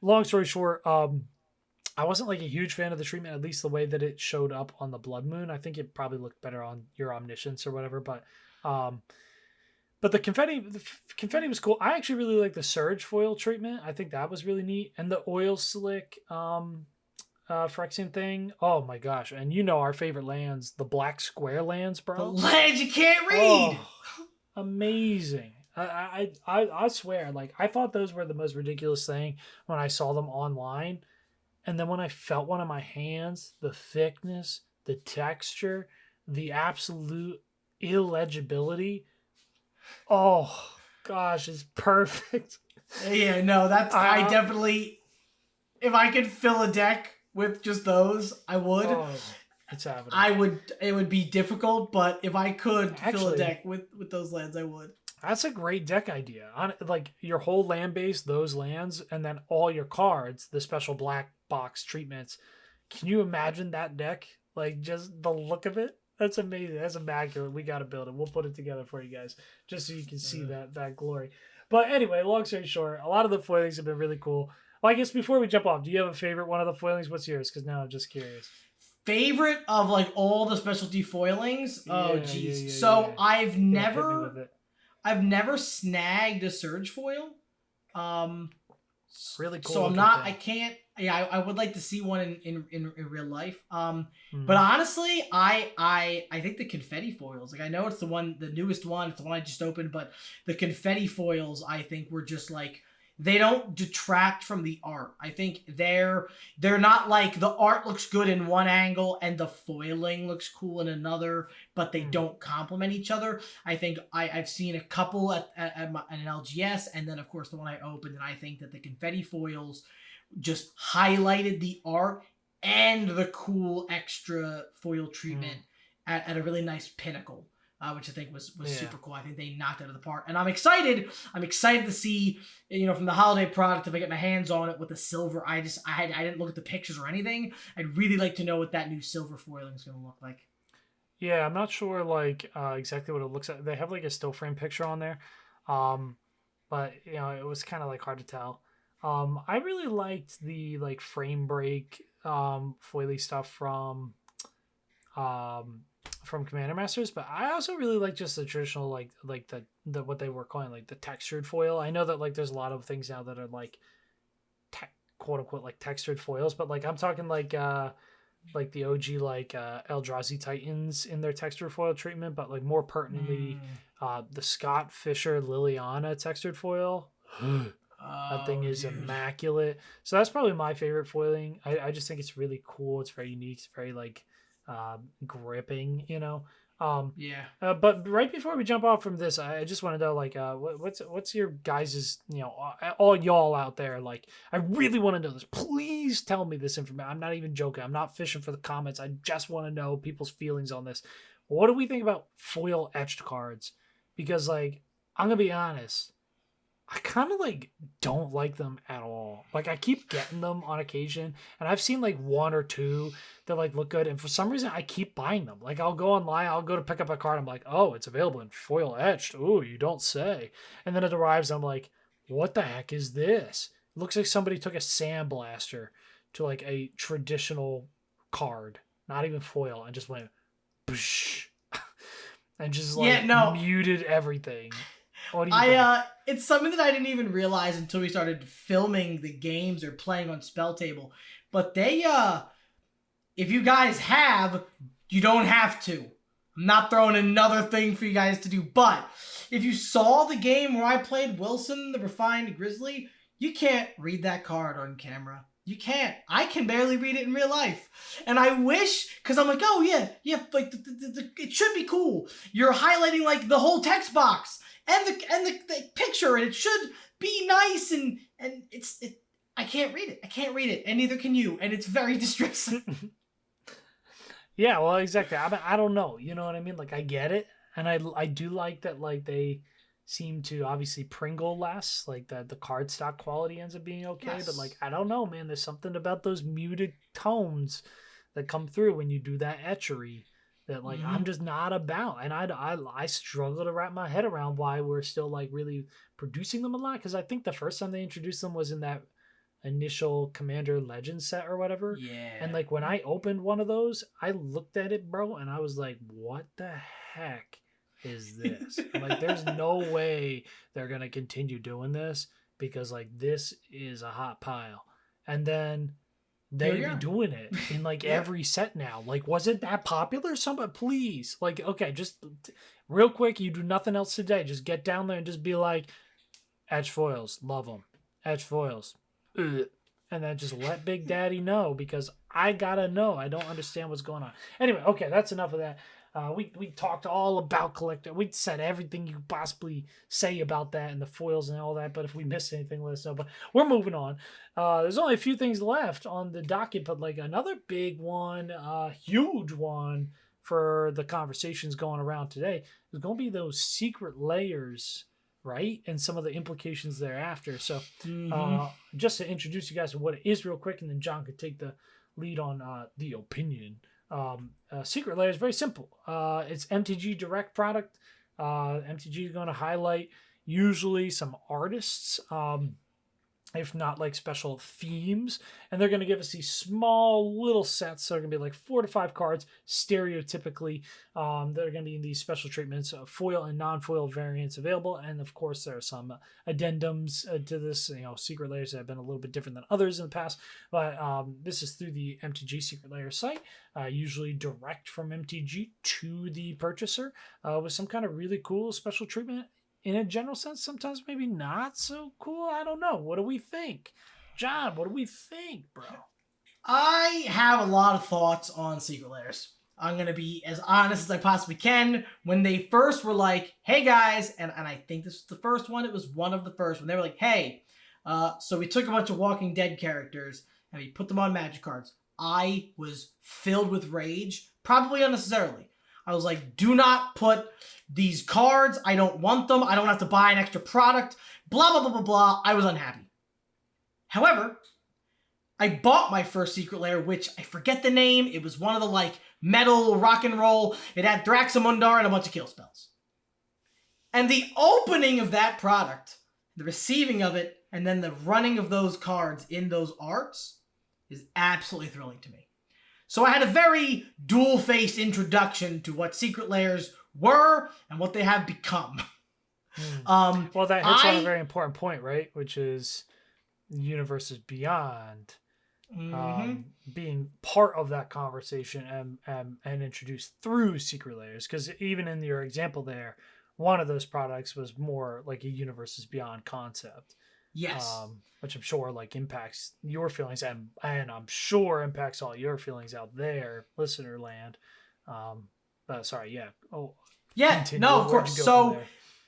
Speaker 1: long story short, I wasn't like a huge fan of the treatment, at least the way that it showed up on the Blood Moon. I think it probably looked better on your Omniscience or whatever, but the confetti was cool. I actually really like the Surge foil treatment. I think that was really neat, and the oil slick Phyrexian thing. Oh my gosh! And you know our favorite lands, the black square lands, bro.
Speaker 2: The lands you can't read.
Speaker 1: Oh, amazing. I swear, like I thought those were the most ridiculous thing when I saw them online. And then when I felt one in my hands, the thickness, the texture, the absolute illegibility. Oh, gosh, it's perfect.
Speaker 2: Yeah, no, that's... I definitely... If I could fill a deck with just those, I would.
Speaker 1: Oh, it's happening.
Speaker 2: It would be difficult, but if I could fill a deck with those lands, I would.
Speaker 1: That's a great deck idea. Like your whole land base, those lands, and then all your cards, the special black box treatments. Can you imagine that deck? Like just the look of it? That's amazing. That's immaculate. We got to build it. We'll put it together for you guys just so you can see that glory. But anyway, long story short, a lot of the foilings have been really cool. Well, I guess before we jump off, do you have a favorite one of the foilings? What's yours? Because now I'm just curious.
Speaker 2: Favorite of like all the specialty foilings? Oh, jeez. So I've never snagged a Surge foil.
Speaker 1: Really cool.
Speaker 2: So I'm not. I can't. Yeah, I would like to see one in real life. But honestly, I think the confetti foils. Like I know it's the newest one. It's the one I just opened. But the confetti foils, I think, were just like they don't detract from the art. I think they're not like the art looks good in one angle and the foiling looks cool in another, but they don't complement each other. I think I've seen a couple at an LGS, and then of course the one I opened, and I think that the confetti foils just highlighted the art and the cool extra foil treatment at a really nice pinnacle. Which I think was super cool. I think they knocked it out of the park. And I'm excited. I'm excited to see, from the holiday product, if I get my hands on it with the silver. I didn't look at the pictures or anything. I'd really like to know what that new silver foiling is going to look like.
Speaker 1: Yeah, I'm not sure exactly what it looks like. They have like a still frame picture on there. But it was kind of like hard to tell. I really liked the like frame break foily stuff from Commander Masters, but I also really like just the traditional like the what they were calling like the textured foil. I know that like there's a lot of things now that are like quote unquote like textured foils, but like I'm talking like the OG like Eldrazi Titans in their textured foil treatment, but like more pertinently the Scott Fisher Liliana textured foil. That thing is immaculate. So that's probably my favorite foiling. I just think it's really cool. It's very unique. It's very like gripping, but right before we jump off from this, I just want to know like what's your guys's all y'all out there, like I really want to know this. Please tell me this information. I'm not even joking. I'm not fishing for the comments. I just want to know people's feelings on this. What do we think about foil etched cards? Because like I'm gonna be honest, I kind of like don't like them at all. Like I keep getting them on occasion, and I've seen like one or two that like look good, and for some reason I keep buying them. Like I'll go online, I'll go to pick up a card, I'm like, oh, it's available in foil etched. Oh, you don't say. And then it arrives, I'm like, what the heck is this? It looks like somebody took a sandblaster to like a traditional card, not even foil, and just went, psh, and just like muted everything. What do you think?
Speaker 2: It's something that I didn't even realize until we started filming the games or playing on Spell Table. But they, if you guys have, you don't have to. I'm not throwing another thing for you guys to do. But if you saw the game where I played Wilson, the Refined Grizzly, you can't read that card on camera. You can't. I can barely read it in real life. And I wish, because I'm like, oh yeah, like it should be cool. You're highlighting like the whole text box. And the picture, and it should be nice, and I can't read it, and neither can you, and it's very distressing.
Speaker 1: Yeah, well, exactly. I don't know, you know what I mean? Like I get it, and I do like that. Like they seem to obviously Pringle less, like the card stock quality ends up being okay, but
Speaker 2: Yes.
Speaker 1: like I don't know, man, there's something about those muted tones that come through when you do that etchery that like I'm
Speaker 2: Mm-hmm.
Speaker 1: just not about, and I struggle to wrap my head around why we're still like really producing them a lot, because I think the first time they introduced them was in that initial Commander Legend set or whatever. And
Speaker 2: Yeah.
Speaker 1: like when I opened one of those, I looked at it, bro, and I was like, what the heck is this? I'm like, there's no way they're gonna continue doing this, because like this is a hot pile. And then
Speaker 2: Here
Speaker 1: they
Speaker 2: we
Speaker 1: be
Speaker 2: are.
Speaker 1: doing it in like
Speaker 2: Yep.
Speaker 1: every set now. Like, was it that popular? Somebody, please, like, okay, just real quick, you do nothing else today. Just get down there and just be like, edge foils, love them. Edge foils, ugh. And then just let Big Daddy know, because I gotta know. I don't understand what's going on. Anyway, okay, that's enough of that. We talked all about collector. We said everything you could possibly say about that and the foils and all that. But if we missed anything, let us know. But we're moving on. There's only a few things left on the docket, but like another big one, huge one for the conversations going around today is going to be those secret layers, right? And some of the implications thereafter. So
Speaker 2: Mm-hmm.
Speaker 1: just to introduce you guys to what it is real quick, and then John could take the lead on the opinion. Secret Layer is very simple. It's MTG direct product. MTG is going to highlight usually some artists, if not like special themes, and they're going to give us these small little sets. So they're going to be like 4 to 5 cards, stereotypically. That are going to be in these special treatments, foil and non-foil variants available, and of course there are some addendums to this. Secret Layers that have been a little bit different than others in the past, but this is through the MTG Secret Layer site, usually direct from MTG to the purchaser, with some kind of really cool special treatment in a general sense. Sometimes maybe not so cool. I don't know. What do we think? John, what do we think, bro?
Speaker 2: I have a lot of thoughts on Secret Layers. I'm going to be as honest as I possibly can. When they first were like, hey guys, and I think this was the first one, it was one of the first, when they were like, hey, so we took a bunch of Walking Dead characters and we put them on Magic cards. I was filled with rage, probably unnecessarily. I was like, do not put these cards. I don't want them. I don't have to buy an extra product. Blah, blah, blah, blah, blah. I was unhappy. However, I bought my first Secret Lair, which I forget the name. It was one of the like metal rock and roll. It had Thraxamundar and a bunch of kill spells. And the opening of that product, the receiving of it, and then the running of those cards in those arts is absolutely thrilling to me. So I had a very dual-faced introduction to what Secret Lairs were and what they have become.
Speaker 1: Well, that hits on a very important point, right? Which is universes beyond being part of that conversation and introduced through Secret Layers. Because even in your example there, one of those products was more like a universes beyond concept.
Speaker 2: Yes.
Speaker 1: Which I'm sure like impacts your feelings, and I'm sure impacts all your feelings out there, listener land. Sorry, yeah. Oh,
Speaker 2: yeah.
Speaker 1: continue.
Speaker 2: No, of course. So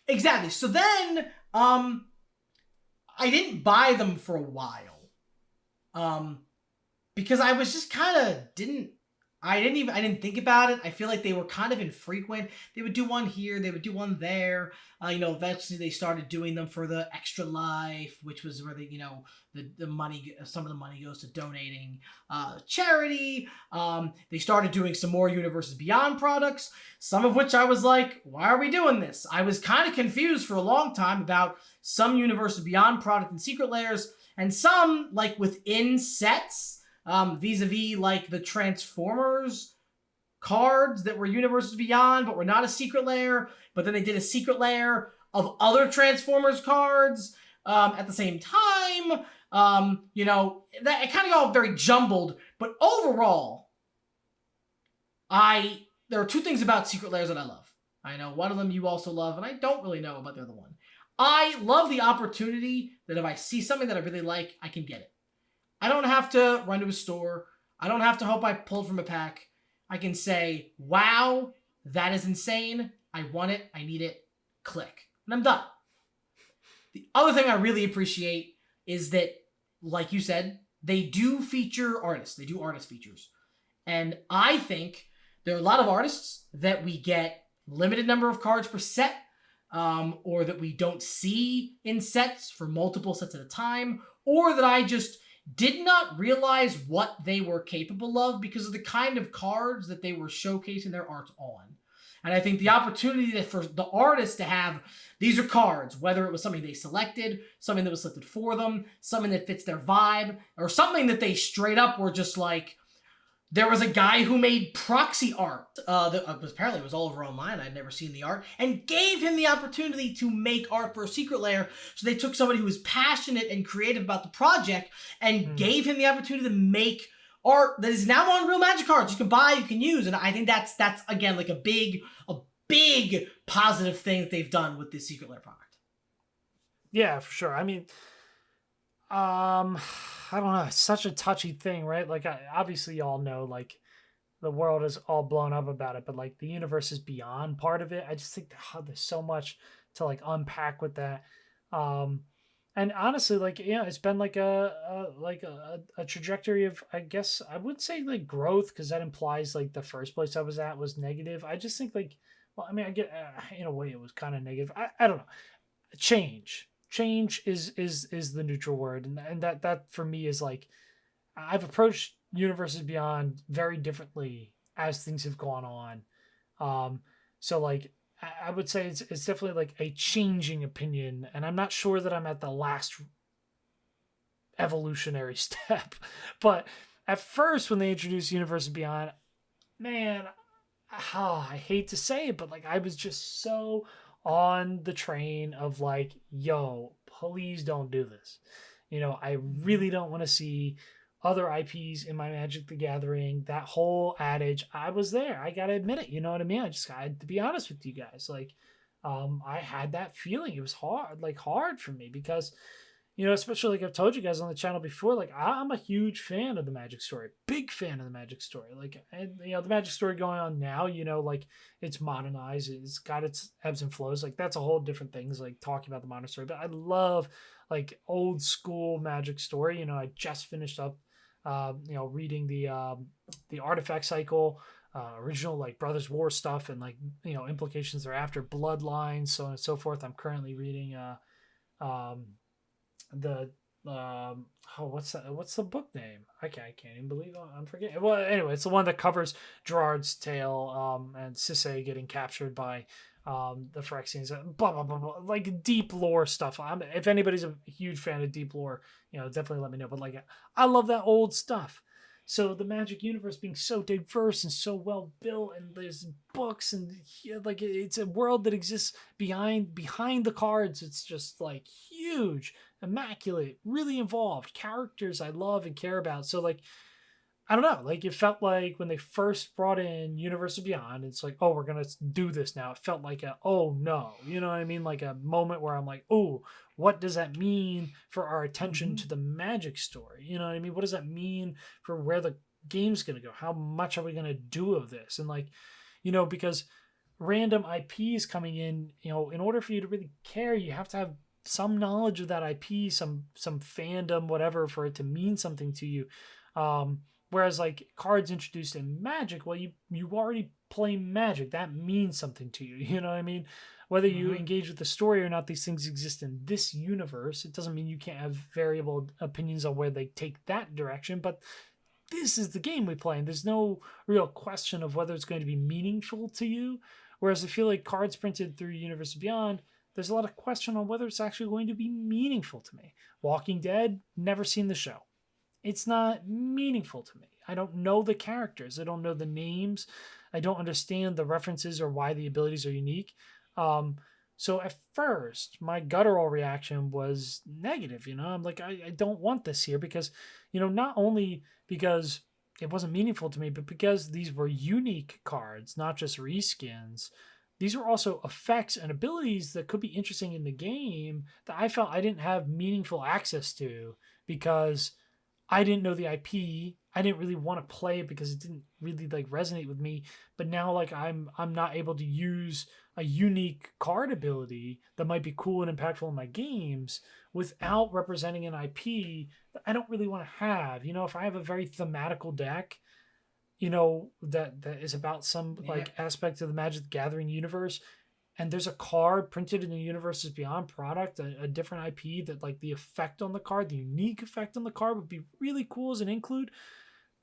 Speaker 2: exactly. So then, I didn't buy them for a while, because I was just kind of I didn't think about it. I feel like they were kind of infrequent. They would do one here, they would do one there. Eventually they started doing them for the Extra Life, which was where the money, some of the money goes to donating charity. They started doing some more Universes Beyond products, some of which I was like, why are we doing this? I was kind of confused for a long time about some Universes Beyond product and Secret Layers, and some like within sets. Vis-a-vis like the Transformers cards that were Universes Beyond but were not a Secret Lair, but then they did a Secret Lair of other Transformers cards at the same time. That it kind of got very jumbled, but overall, there are two things about Secret Lairs that I love. I know one of them you also love, and I don't really know about the other one. I love the opportunity that if I see something that I really like, I can get it. I don't have to run to a store. I don't have to hope I pull from a pack. I can say, wow, that is insane. I want it. I need it. Click. And I'm done. The other thing I really appreciate is that, like you said, they do feature artists. They do artist features. And I think there are a lot of artists that we get limited number of cards per set. or that we don't see in sets for multiple sets at a time, or that I just did not realize what they were capable of because of the kind of cards that they were showcasing their art on. And I think the opportunity for the artists to have, these are cards, whether it was something they selected, something that was selected for them, something that fits their vibe, or something that they straight up were just like, there was a guy who made proxy art that apparently was all over online. I'd never seen the art, and gave him the opportunity to make art for a secret lair. So they took somebody who was passionate and creative about the project and gave him the opportunity to make art that is now on real Magic cards you can buy, you can use. And I think that's again like a big positive thing that they've done with this secret lair product.
Speaker 1: Yeah, for sure. I mean, I don't know. It's such a touchy thing, right? Like, obviously, y'all know, like, the world is all blown up about it, but like the universe is beyond part of it. I just think there's so much to like unpack with that. And honestly, like, yeah, it's been like a trajectory of, I guess I would say like growth, because that implies like the first place I was at was negative. I just think like, well, I mean, I get in a way it was kind of negative. I don't know. Change is the neutral word, and that for me is like, I've approached Universes Beyond very differently as things have gone on. So like I would say it's definitely like a changing opinion, and I'm not sure that I'm at the last evolutionary step. But at first, when they introduced Universes Beyond, man, I hate to say it, but like I was just so on the train of like, yo, please don't do this. I really don't want to see other IPs in my Magic the Gathering. That whole adage, I was there. I gotta admit it. You know what I mean? I just had to be honest with you guys. Like, I had that feeling. It was hard for me because, especially like I've told you guys on the channel before, like I'm a huge fan of the Magic story, big fan of the Magic story. Like, and the Magic story going on now, like it's modernized, it's got its ebbs and flows. Like that's a whole different thing. Is like talking about the modern story, but I love like old school Magic story. I just finished up, reading the artifact cycle, original like Brothers War stuff, and like implications thereafter, bloodlines, so on and so forth. I'm currently reading what's the book name? I can't even believe I'm forgetting. Well, anyway, it's the one that covers Gerard's tale, and Sisay getting captured by the Phyrexians, blah blah blah blah, like deep lore stuff. If anybody's a huge fan of deep lore, definitely let me know. But like, I love that old stuff. So the Magic universe being so diverse and so well built, and there's books, and like it's a world that exists behind the cards. It's just like huge, immaculate, really involved characters I love and care about. So like, I don't know, like it felt like when they first brought in Universes Beyond, it's like, oh, we're gonna do this now. It felt like oh no, you know what I mean? Like a moment where I'm like, oh, what does that mean for our attention to the Magic story? You know what I mean? What does that mean for where the game's gonna go? How much are we gonna do of this? And like, because random IPs coming in, in order for you to really care, you have to have some knowledge of that IP, some fandom, whatever, for it to mean something to you. Whereas like cards introduced in Magic, well, you already play Magic. That means something to you. You know what I mean? Whether you engage with the story or not, these things exist in this universe. It doesn't mean you can't have variable opinions on where they take that direction, but this is the game we play, and there's no real question of whether it's going to be meaningful to you. Whereas I feel like cards printed through Universes Beyond, there's a lot of question on whether it's actually going to be meaningful to me. Walking Dead, never seen the show. It's not meaningful to me. I don't know the characters. I don't know the names. I don't understand the references or why the abilities are unique. So at first, my guttural reaction was negative. I'm like, I don't want this here because, not only because it wasn't meaningful to me, but because these were unique cards, not just reskins. These were also effects and abilities that could be interesting in the game that I felt I didn't have meaningful access to because I didn't know the IP. I didn't really want to play it because it didn't really like resonate with me. But now like I'm not able to use a unique card ability that might be cool and impactful in my games without representing an IP that I don't really want to have. If I have a very thematical deck, that is about some like aspect of the Magic the Gathering universe, and there's a card printed in the Universes Beyond product, a different IP that like the effect on the card, the unique effect on the card would be really cool as an include,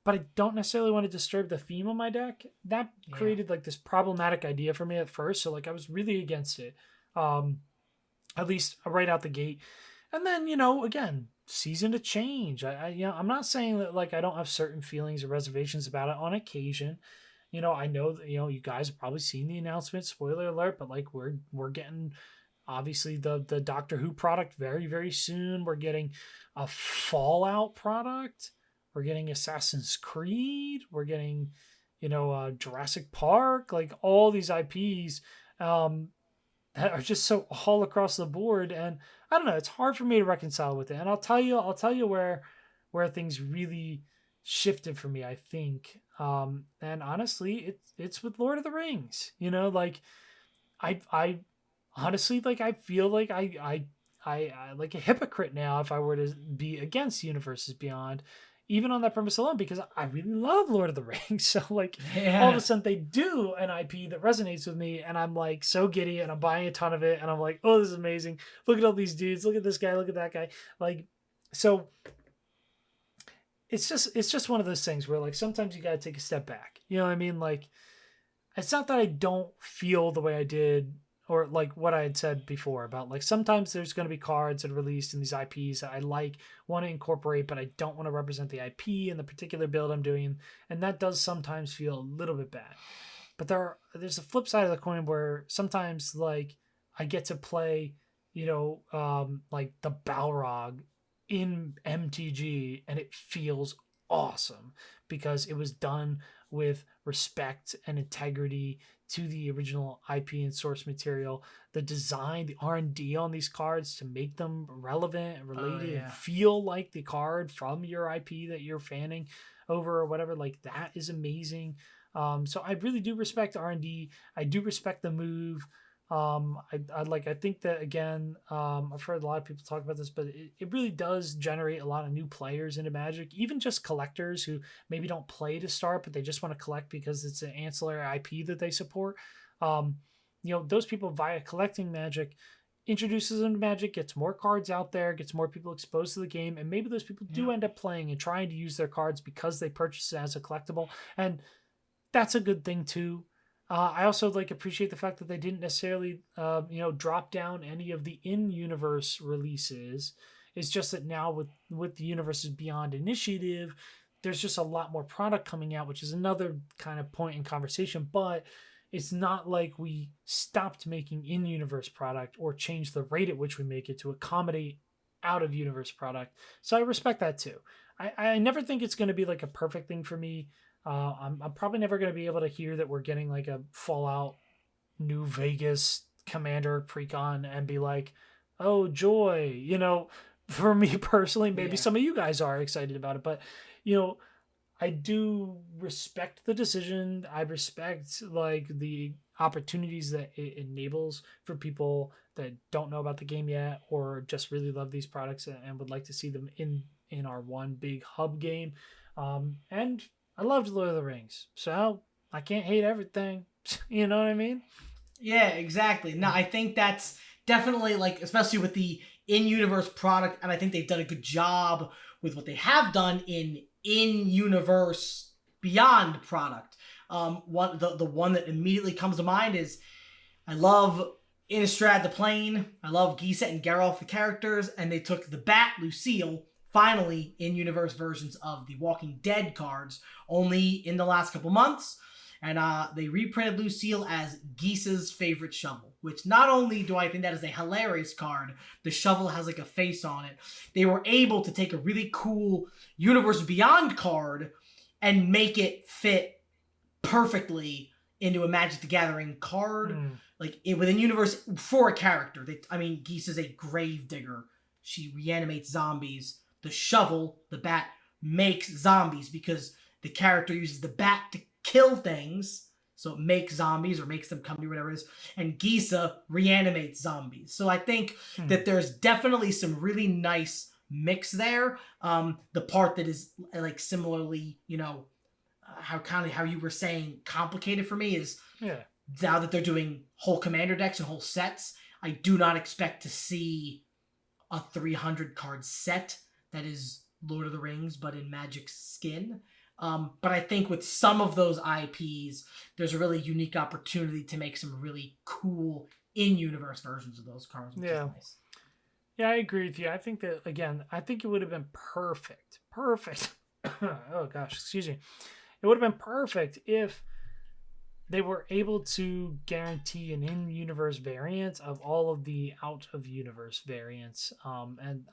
Speaker 1: but I don't necessarily want to disturb the theme of my deck. That created like this problematic idea for me at first. So like I was really against it, at least right out the gate. And then, again, season to change. I'm not saying that like I don't have certain feelings or reservations about it on occasion. I know that, you guys have probably seen the announcement, spoiler alert, but like we're getting obviously the Doctor Who product very, very soon. We're getting a Fallout product. We're getting Assassin's Creed. We're getting, Jurassic Park, like all these IPs that are just so all across the board. And I don't know, it's hard for me to reconcile with it. And I'll tell you where things really shifted for me, I think. And honestly, it's with Lord of the Rings. Like I honestly like I feel like I like a hypocrite now if I were to be against Universes Beyond, even on that premise alone, because I really love Lord of the Rings. So like all of a sudden they do an IP that resonates with me, and I'm like so giddy, and I'm buying a ton of it, and I'm like, oh, this is amazing. Look at all these dudes. Look at this guy. Look at that guy. Like, so it's just one of those things where like sometimes you got to take a step back. You know what I mean? Like, it's not that I don't feel the way I did, or like what I had said before about like sometimes there's going to be cards that are released in these IPs that I like, want to incorporate, but I don't want to represent the IP in the particular build I'm doing, and that does sometimes feel a little bit bad. But there's a flip side of the coin where sometimes like I get to play, like the Balrog in MTG, and it feels awesome because it was done with respect and integrity to the original IP and source material. The design, the R&D on these cards to make them relevant and related and feel like the card from your IP that you're fanning over or whatever, like that is amazing. So I really do respect R&D. I do respect the move. I think that again, I've heard a lot of people talk about this, but it really does generate a lot of new players into Magic, even just collectors who maybe don't play to start, but they just want to collect because it's an ancillary IP that they support. Those people via collecting Magic introduces them to Magic, gets more cards out there, gets more people exposed to the game, and maybe those people do end up playing and trying to use their cards because they purchase it as a collectible, and that's a good thing too. I also appreciate the fact that they didn't necessarily, drop down any of the in-universe releases. It's just that now with the Universes Beyond initiative, there's just a lot more product coming out, which is another kind of point in conversation. But it's not like we stopped making in-universe product or changed the rate at which we make it to accommodate out-of-universe product. So I respect that too. I never think it's going to be like a perfect thing for me. I'm probably never going to be able to hear that we're getting like a Fallout New Vegas Commander Precon and be like, oh, joy. For me personally, maybe some of you guys are excited about it, but I do respect the decision. I respect like the opportunities that it enables for people that don't know about the game yet or just really love these products and would like to see them in our one big hub game. And I loved Lord of the Rings, so I can't hate everything. You know what I mean?
Speaker 2: Yeah, exactly. No, I think that's definitely like, especially with the in-universe product, and I think they've done a good job with what they have done in-universe Beyond product. The one that immediately comes to mind is I love Innistrad the Plane. I love Gisa and Geralt the characters, and they took the Bat Lucille, finally in-universe versions of the Walking Dead cards, only in the last couple months. And they reprinted Lucille as Gisa's favorite shovel, which not only do I think that is a hilarious card, the shovel has like a face on it. They were able to take a really cool Universe Beyond card and make it fit perfectly into a Magic the Gathering card. Like within universe for a character. Gisa's a grave digger. She reanimates zombies. The shovel, the bat, makes zombies because the character uses the bat to kill things, so it makes zombies or makes them come to whatever it is, and Gisa reanimates zombies. So I think that there's definitely some really nice mix there. The part that is like similarly, how you were saying complicated for me is now that they're doing whole commander decks and whole sets, I do not expect to see a 300 card set that is Lord of the Rings, but in Magic's skin. But I think with some of those IPs, there's a really unique opportunity to make some really cool in-universe versions of those cards, which is nice.
Speaker 1: Yeah, I agree with you. I think that, again, I think it would have been perfect. Oh, gosh, excuse me. It would have been perfect if they were able to guarantee an in-universe variant of all of the out-of-universe variants. And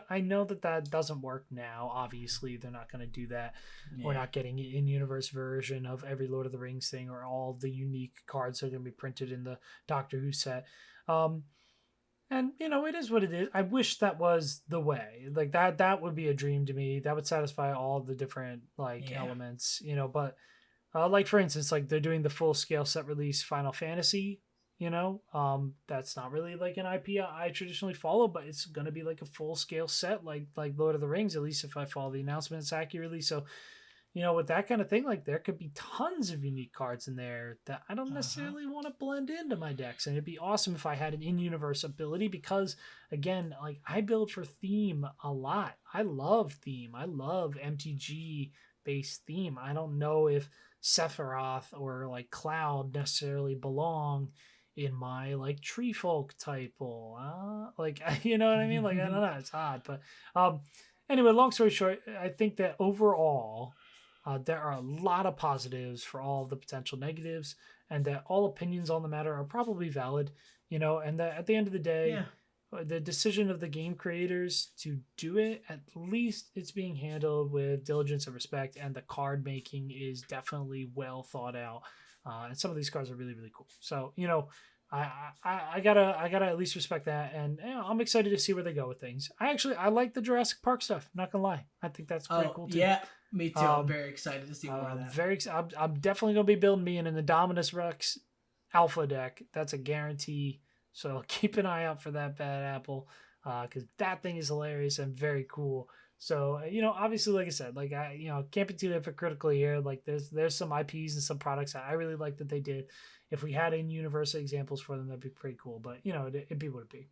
Speaker 1: I know that doesn't work now. Obviously, they're not going to do that. Yeah. We're not getting an in-universe version of every Lord of the Rings thing or all the unique cards that are going to be printed in the Doctor Who set. And, it is what it is. I wish that was the way. Like, that would be a dream to me. That would satisfy all the different, elements, but... like, for instance, like, they're doing the full-scale set release Final Fantasy, that's not really, like, an IP I traditionally follow, but it's going to be, like, a full-scale set, like Lord of the Rings, at least if I follow the announcements accurately. So, with that kind of thing, like, there could be tons of unique cards in there that I don't necessarily want to blend into my decks, and it'd be awesome if I had an in-universe ability because, again, like, I build for theme a lot. I love theme. I love MTG-based theme. I don't know if Sephiroth or like Cloud necessarily belong in my like tree folk type like you know what I mean, like I don't know, it's odd, but anyway, long story short, I think that overall there are a lot of positives for all of the potential negatives, and that all opinions on the matter are probably valid, and that at the end of the day, the decision of the game creators to do it, at least it's being handled with diligence and respect, and the card making is definitely well thought out. And some of these cards are really, really cool. So, I gotta at least respect that, and I'm excited to see where they go with things. I like the Jurassic Park stuff. Not gonna lie, I think that's pretty cool too.
Speaker 2: Yeah, me too. I'm very excited to see more of that.
Speaker 1: I'm definitely gonna be building me an Indominus Rex alpha deck. That's a guarantee. So keep an eye out for that bad apple, because that thing is hilarious and very cool. So, obviously, like I said, like I can't be too hypocritical here. Like there's some IPs and some products that I really like that they did. If we had in-universe examples for them, that'd be pretty cool. But, it'd be what it'd be.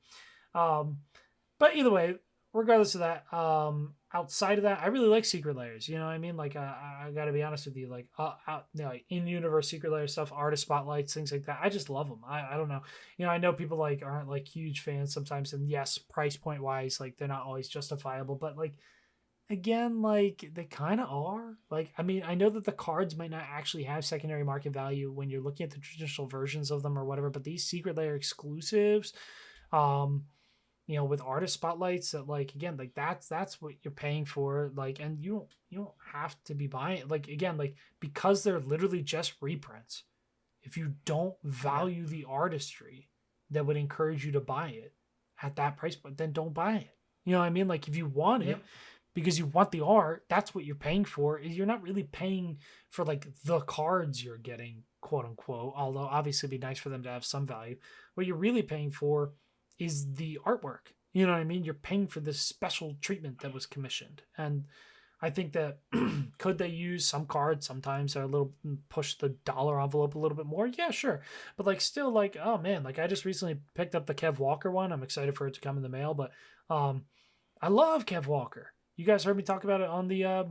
Speaker 1: But either way, regardless of that, outside of that, I really like Secret Layers. You know what I mean? Like, I got to be honest with you. Like, like in-universe Secret Layer stuff, artist spotlights, things like that. I just love them. I don't know. I know people like aren't like huge fans sometimes, and yes, price point wise, like they're not always justifiable. But like, again, like they kind of are. Like, I mean, I know that the cards might not actually have secondary market value when you're looking at the traditional versions of them or whatever. But these Secret Layer exclusives, with artist spotlights, that like, again, like that's what you're paying for. Like, and you don't have to be buying it. Like, again, like, because they're literally just reprints. If you don't value the artistry that would encourage you to buy it at that price point, then don't buy it. You know what I mean? Like, if you want it because you want the art, that's what you're paying for. You're not really paying for like the cards you're getting, quote unquote, although obviously it'd be nice for them to have some value. What you're really paying for is the artwork. You know what I mean? You're paying for this special treatment that was commissioned. And I think that could they use some cards sometimes are a little push the dollar envelope a little bit more? Yeah, sure. But like still like, oh man, like I just recently picked up the Kev Walker one. I'm excited for it to come in the mail, but I love Kev Walker. You guys heard me talk about it on the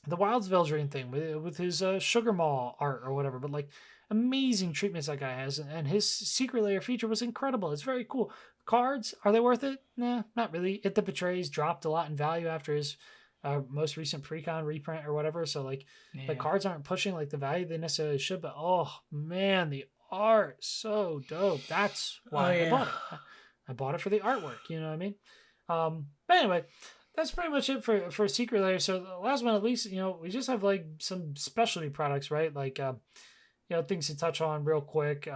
Speaker 1: Wilds of Eldraine thing with his Sugar Maw art or whatever, but like amazing treatments that guy has, and his Secret Layer feature was incredible. It's very cool. Cards, are they worth it? Nah, not really. It the Betrays dropped a lot in value after his most recent pre-con reprint or whatever, so like the cards aren't pushing like the value they necessarily should, but oh man, the art, so dope. That's why I bought it. I bought it for the artwork, you know what I mean? But anyway, that's pretty much it for Secret Layer. So last but not least, we just have like some specialty products, right? Like things to touch on real quick. We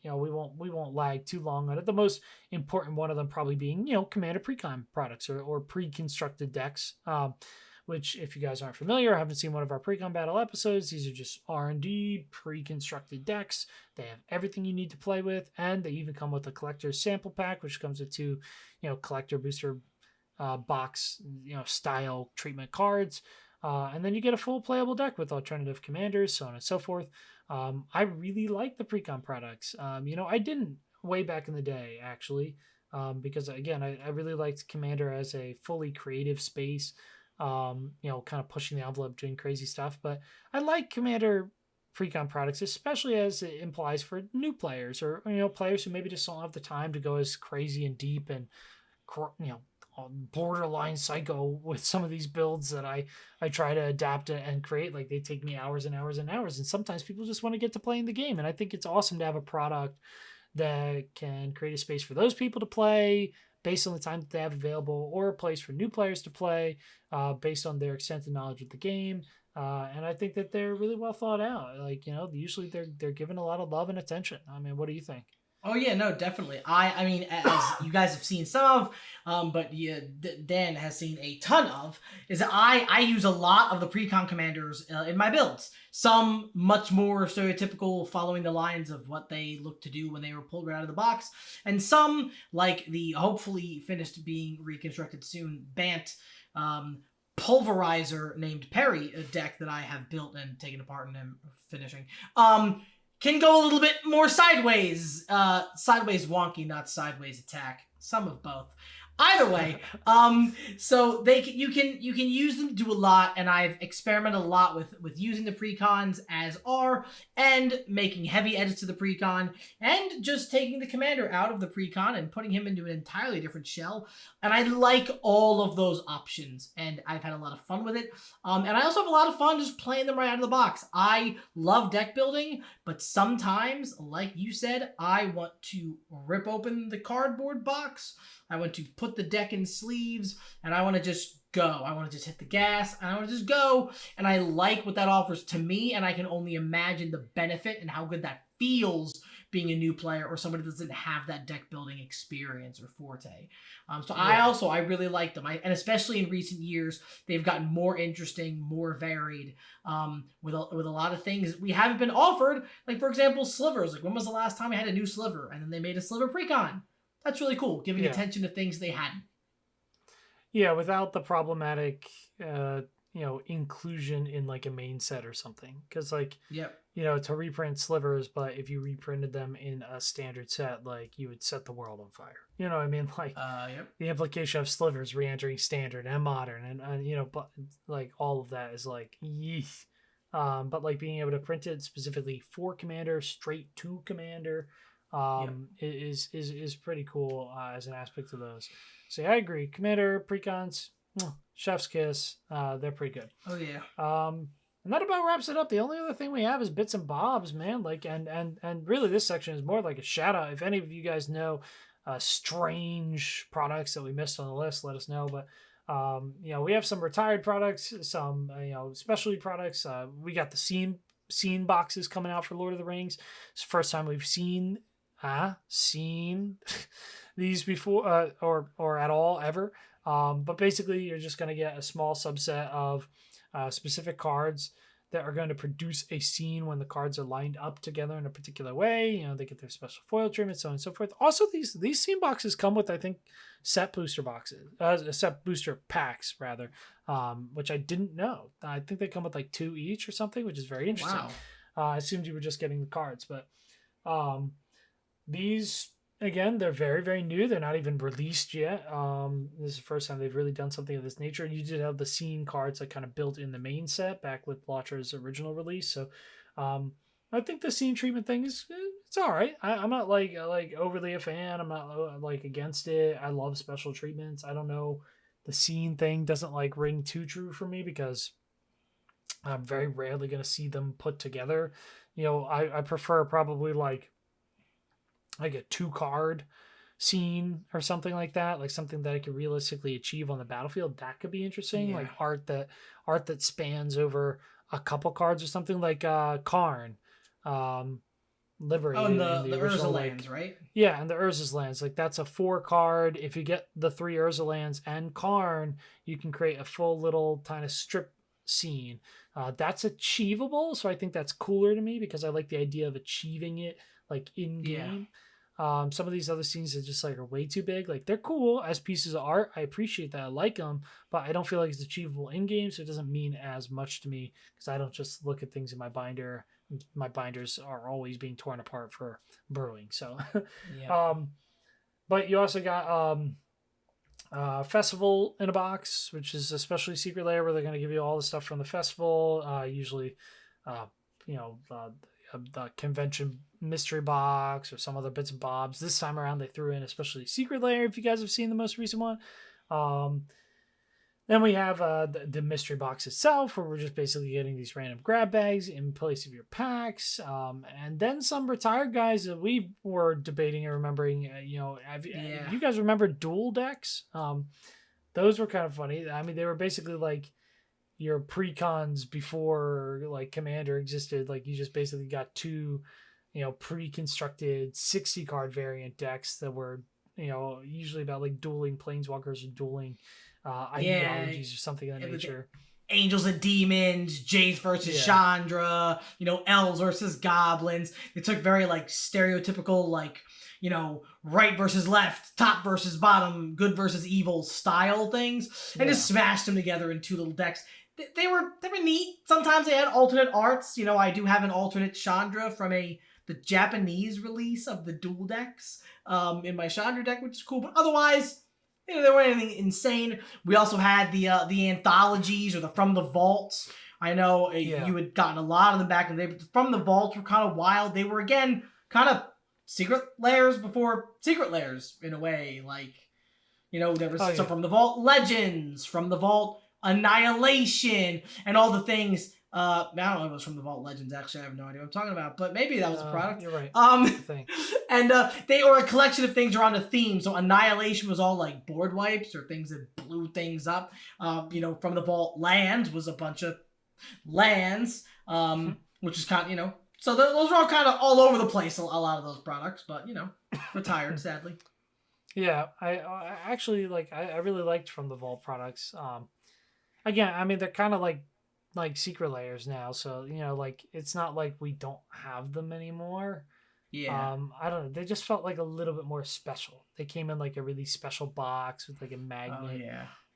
Speaker 1: won't lag too long on it. The most important one of them probably being, Commander Precon products or pre-constructed decks. Which, if you guys aren't familiar or haven't seen one of our Precon Battle episodes, these are just R&D pre-constructed decks. They have everything you need to play with, and they even come with a collector's sample pack, which comes with 2, collector booster box, style treatment cards. And then you get a full playable deck with alternative commanders, so on and so forth. I really like the precon products. I didn't way back in the day, actually, because again, I really liked Commander as a fully creative space, kind of pushing the envelope, doing crazy stuff. But I like Commander precon products, especially as it implies for new players or players who maybe just don't have the time to go as crazy and deep and borderline psycho with some of these builds that I try to adapt and create. Like, they take me hours and hours and hours, and sometimes people just want to get to playing the game. And I think it's awesome to have a product that can create a space for those people to play based on the time that they have available, or a place for new players to play based on their extensive knowledge of the game. And I think that they're really well thought out. Like, usually they're given a lot of love and attention. I mean, what do you think?
Speaker 2: Oh yeah, no, definitely. I mean, as you guys have seen some of, but yeah, Dan has seen a ton of. Is that I use a lot of the precon commanders in my builds. Some much more stereotypical, following the lines of what they look to do when they were pulled right out of the box, and some like the hopefully finished being reconstructed soon Bant pulverizer named Perry, a deck that I have built and taken apart and am finishing. Can go a little bit more sideways. Sideways wonky, not sideways attack. Some of both. Either way, so you can use them to do a lot, and I've experimented a lot with using the precons as are, and making heavy edits to the precon, and just taking the commander out of the precon and putting him into an entirely different shell. And I like all of those options, and I've had a lot of fun with it. And I also have a lot of fun just playing them right out of the box. I love deck building, but sometimes, like you said, I want to rip open the cardboard box. I want to put the deck in sleeves, and I want to just go. I want to just hit the gas, and I want to just go. And I like what that offers to me, and I can only imagine the benefit and how good that feels being a new player or somebody that doesn't have that deck building experience or forte. So yeah. I really like them. And especially in recent years, they've gotten more interesting, more varied, with a lot of things we haven't been offered. Like, for example, slivers. Like, when was the last time I had a new sliver? And then they made a sliver precon. That's really cool, giving attention to things they hadn't.
Speaker 1: Yeah, without the problematic, inclusion in like a main set or something. Because to reprint slivers, but if you reprinted them in a standard set, like, you would set the world on fire. You know what I mean? Like, the implication of slivers re-entering standard and modern, and but like all of that is like, yeesh. But like being able to print it specifically for commander, straight to commander. Is pretty cool as an aspect of those. So yeah, I agree. Commander precons, chef's kiss. They're pretty good.
Speaker 2: Oh yeah.
Speaker 1: And that about wraps it up. The only other thing we have is bits and bobs, man. Like, and really, this section is more like a shout out. If any of you guys know strange products that we missed on the list, let us know. But we have some retired products, some specialty products. We got the scene boxes coming out for Lord of the Rings. It's the first time we've seen these before or at all ever, but basically you're just going to get a small subset of specific cards that are going to produce a scene when the cards are lined up together in a particular way. They get their special foil treatment, so on and so forth. Also, these scene boxes come with, I think, set booster packs rather, which I didn't know. I think they come with like 2 each or something, which is very interesting. Wow. I assumed you were just getting the cards, but these, again, they're very, very new. They're not even released yet. This is the first time they've really done something of this nature. And you did have the scene cards like kind of built in the main set back with Blotcher's original release. So I think the scene treatment thing it's all right. I'm not like overly a fan. I'm not like against it. I love special treatments. I don't know. The scene thing doesn't like ring too true for me because I'm very rarely going to see them put together. I prefer probably like a 2-card scene or something like that, like something that I could realistically achieve on the battlefield. That could be interesting. Like art that spans over a couple cards or something, like Karn, Liberated.
Speaker 2: Oh, and the Urza lands, right?
Speaker 1: Yeah, and the Urza's lands. Like, that's a 4-card. If you get the 3 Urza lands and Karn, you can create a full little kind of strip scene. That's achievable, so I think that's cooler to me because I like the idea of achieving it like in game. Some of these other scenes are just like are way too big. Like they're cool as pieces of art. I appreciate that. I like them, but I don't feel like it's achievable in game, so it doesn't mean as much to me because I don't just look at things in my binder. My binders are always being torn apart for brewing. So,
Speaker 2: Yeah.
Speaker 1: but you also got festival in a box, which is a specialty secret layer where they're going to give you all the stuff from the festival. Usually, uh, you know, the convention mystery box or some other bits and bobs. This time around, they threw in a specialty secret layer. If you guys have seen the most recent one. Then we have the mystery box itself, where we're just basically getting these random grab bags in place of your packs. And then some retired guys that we were debating and remembering, you guys remember dual decks? Those were kind of funny. I mean, they were basically like your precons before like Commander existed. Like you just basically got two, pre-constructed 60 card variant decks that were, usually about like dueling planeswalkers or dueling ideologies or something of that nature.
Speaker 2: Angels and demons, Jace versus Chandra, elves versus goblins. They took very like stereotypical like right versus left, top versus bottom, good versus evil style things, and just smashed them together in two little decks. They were neat. Sometimes they had alternate arts. I do have an alternate Chandra from the Japanese release of the dual decks in my Chandra deck, which is cool. But otherwise, there weren't anything insane. We also had the anthologies or the From the Vaults. I know you had gotten a lot of them back in the day, but From the Vaults were kind of wild. They were, again, kind of secret layers before secret layers, in a way. Like, there was so From the Vault Legends, From the Vault Annihilation, and all the things. I don't know if it was From the Vault Legends, actually. I have no idea what I'm talking about, but maybe that was a product.
Speaker 1: You're right.
Speaker 2: And they were a collection of things around a theme. So Annihilation was all like board wipes or things that blew things up. From the Vault Lands was a bunch of lands, which is kind of, so those are all kind of all over the place, a lot of those products, but, retired, sadly.
Speaker 1: Yeah, I actually, I really liked From the Vault products. Again, I mean, they're kind of like secret layers now, so it's not like we don't have them anymore. I don't know, they just felt like a little bit more special. They came in like a really special box with like a magnet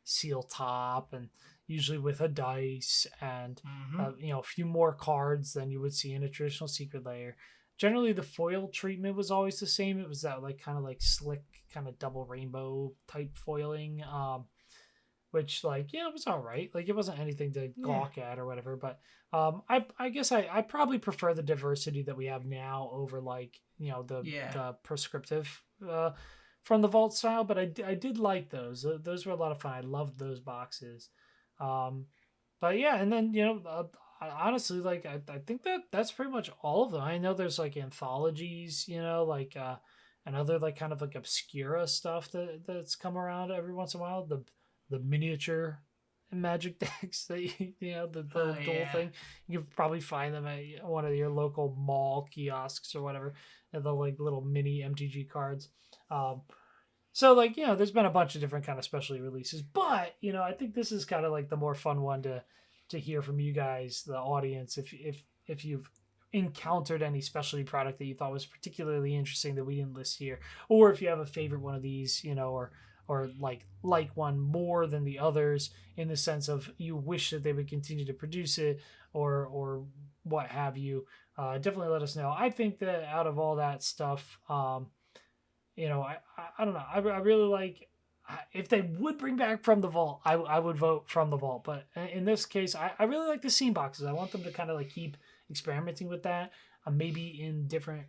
Speaker 1: seal top, and usually with a dice and a few more cards than you would see in a traditional secret layer. Generally the foil treatment was always the same. It was that like kind of like slick kind of double rainbow type foiling, which it was all right. Like it wasn't anything to gawk at or whatever, but I guess I probably prefer the diversity that we have now over the prescriptive From the Vault style, but I did like those. Those were a lot of fun. I loved those boxes. But yeah, and then honestly, I think that's pretty much all of them. I know there's like anthologies, and other kind of like obscura stuff that's come around every once in a while. The miniature Magic decks that the dual thing. You can probably find them at one of your local mall kiosks or whatever. And the little mini MTG cards. So there's been a bunch of different kind of specialty releases, but I think this is kind of like the more fun one to hear from you guys, the audience, if you've encountered any specialty product that you thought was particularly interesting that we didn't list here, or if you have a favorite one of these, or like one more than the others in the sense of you wish that they would continue to produce it or what have you. Definitely let us know. I think that out of all that stuff, I don't know. I really like, if they would bring back From the Vault, I would vote From the Vault. But in this case, I really like the scene boxes. I want them to kind of keep experimenting with that, maybe in different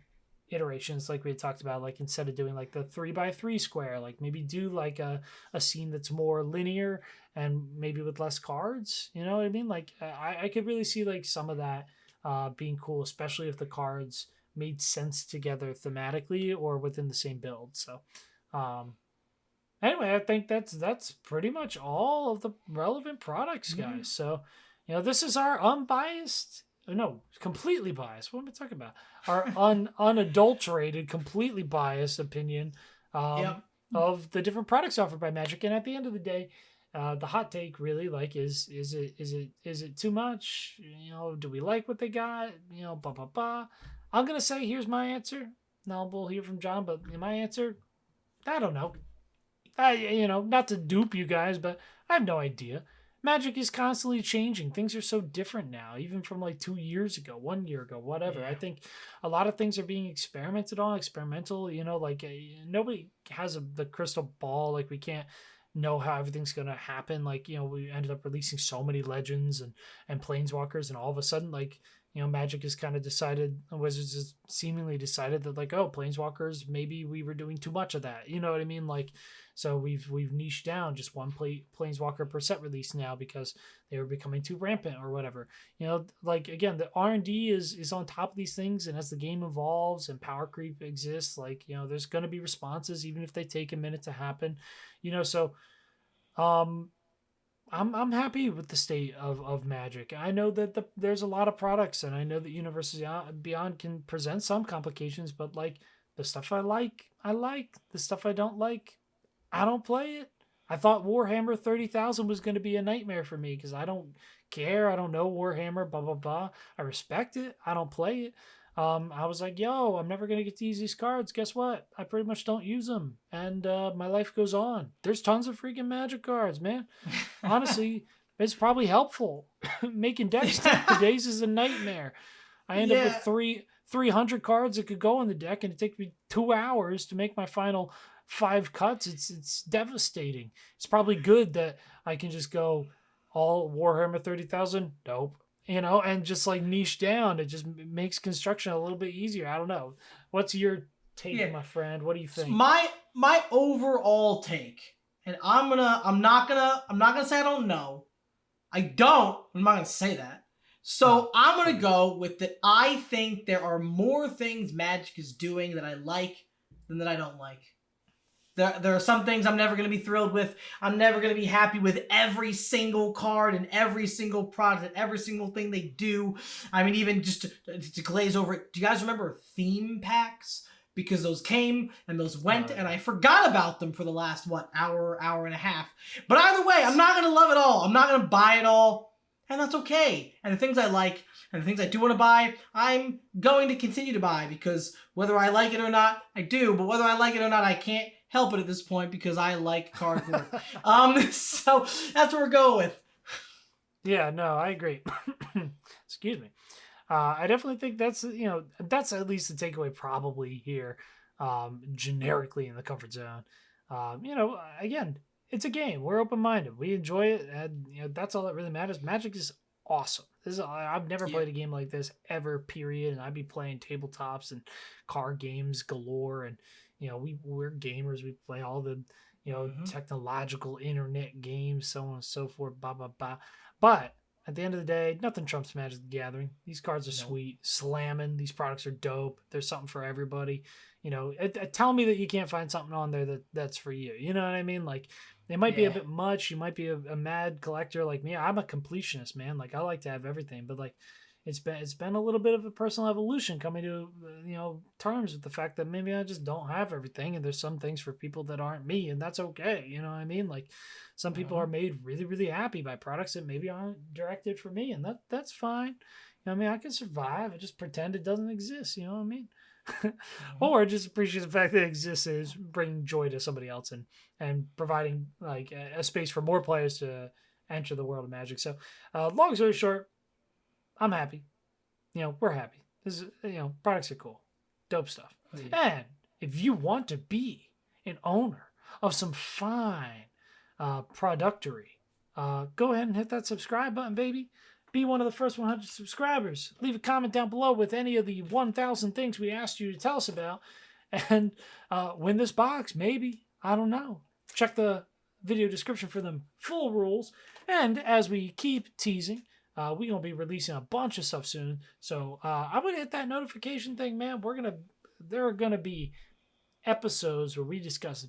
Speaker 1: iterations, like we had talked about, instead of doing the 3x3 square, maybe do a scene that's more linear and maybe with less cards. You know what I mean? I could really see some of that being cool, especially if the cards made sense together thematically or within the same build. So anyway, I think that's pretty much all of the relevant products, guys. So this is our unbiased, no, completely biased, what am I talking about, our unadulterated, completely biased opinion of the different products offered by Magic. And at the end of the day, the hot take really is it too much? Do we like what they got? Blah blah blah. I'm gonna say, here's my answer. Now we'll hear from John, but my answer, I don't know. Not to dupe you guys, but I have no idea. Magic is constantly changing. Things are so different now, even from like 2 years ago, 1 year ago, whatever.
Speaker 2: Yeah.
Speaker 1: I think a lot of things are being experimented on, experimental. Nobody has the crystal ball. Like we can't know how everything's gonna happen. Like we ended up releasing so many legends and planeswalkers, and all of a sudden, like Magic has kind of decided, Wizards has seemingly decided that like, oh, planeswalkers, maybe we were doing too much of that. You know what I mean? Like, so we've niched down just one planeswalker per set release now because they were becoming too rampant or whatever. Like again, the R&D is on top of these things, and as the game evolves and power creep exists, like there's going to be responses even if they take a minute to happen. So I'm happy with the state of Magic. I know that there's a lot of products, and I know that Universes Beyond can present some complications, but like the stuff I like. The stuff I don't like, I don't play it. I thought Warhammer 30,000 was going to be a nightmare for me because I don't care. I don't know Warhammer, blah, blah, blah. I respect it. I don't play it. I was like, yo, I'm never going to get to use these cards. Guess what? I pretty much don't use them. And my life goes on. There's tons of freaking Magic cards, man. Honestly, it's probably helpful. Making decks days is a nightmare. I end up with 300 cards that could go in the deck, and it takes me 2 hours to make my final 5 cuts. It's devastating. It's probably good that I can just go all Warhammer 30,000. Nope. And just like niche down. It just makes construction a little bit easier. I don't know. What's your take, my friend? What do you think?
Speaker 2: My overall take, and I'm not gonna say I don't know. I'm not gonna say that. So I'm gonna go with that. I think there are more things Magic is doing that I like than that I don't like. There are some things I'm never going to be thrilled with. I'm never going to be happy with every single card and every single product and every single thing they do. I mean, even just to glaze over it. Do you guys remember theme packs? Because those came and those went, and I forgot about them for the last, hour and a half. But either way, I'm not going to love it all. I'm not going to buy it all. And that's okay. And the things I like and the things I do want to buy, I'm going to continue to buy because whether I like it or not, I do. But whether I like it or not, I can't help it at this point because I like cardboard. So that's what we're going with.
Speaker 1: Yeah, no, I agree. Excuse me. I definitely think that's that's at least the takeaway probably here, generically in the comfort zone. Again, it's a game. We're open minded. We enjoy it, and that's all that really matters. Magic is awesome. I've never played a game like this ever. Period. And I'd be playing tabletops and card games galore, and we're gamers. We play all the technological internet games, so on and so forth. Blah blah blah. But at the end of the day, nothing trumps Magic the Gathering. These cards are sweet, slamming. These products are dope. There's something for everybody. Tell me that you can't find something on there that's for you. You know what I mean? Like, it might be a bit much. You might be a mad collector like me. I'm a completionist, man. Like, I like to have everything, but like, it's been a little bit of a personal evolution coming to terms with the fact that maybe I just don't have everything, and there's some things for people that aren't me, and that's okay. You know what I mean? Like, some people are made really, really happy by products that maybe aren't directed for me, and that's fine. I mean, I can survive. I just pretend it doesn't exist. You know what I mean? Or just appreciate the fact that it exists and is bringing joy to somebody else and providing like a space for more players to enter the world of Magic. So, long story short, I'm happy. We're happy. This is, products are cool. Dope stuff. Oh, yeah. And if you want to be an owner of some fine productory, go ahead and hit that subscribe button, baby. Be one of the first 100 subscribers. Leave a comment down below with any of the 1,000 things we asked you to tell us about. And win this box, maybe. I don't know. Check the video description for them full rules. And as we keep teasing, we're going to be releasing a bunch of stuff soon. So I'm going to hit that notification thing, man. There are going to be episodes where we discuss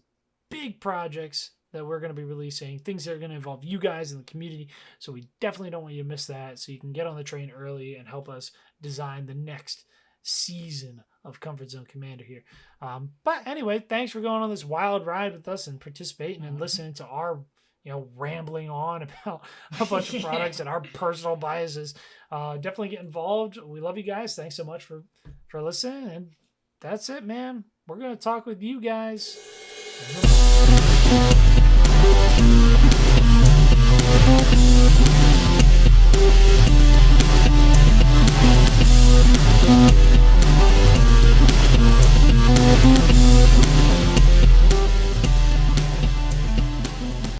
Speaker 1: big projects that we're going to be releasing, things that are going to involve you guys in the community. So we definitely don't want you to miss that. So you can get on the train early and help us design the next season of Comfort Zone Commander here. But anyway, thanks for going on this wild ride with us and participating and listening to our rambling on about a bunch of products and our personal biases. Definitely get involved. We love you guys. Thanks so much for listening, and that's it, man. We're going to talk with you guys.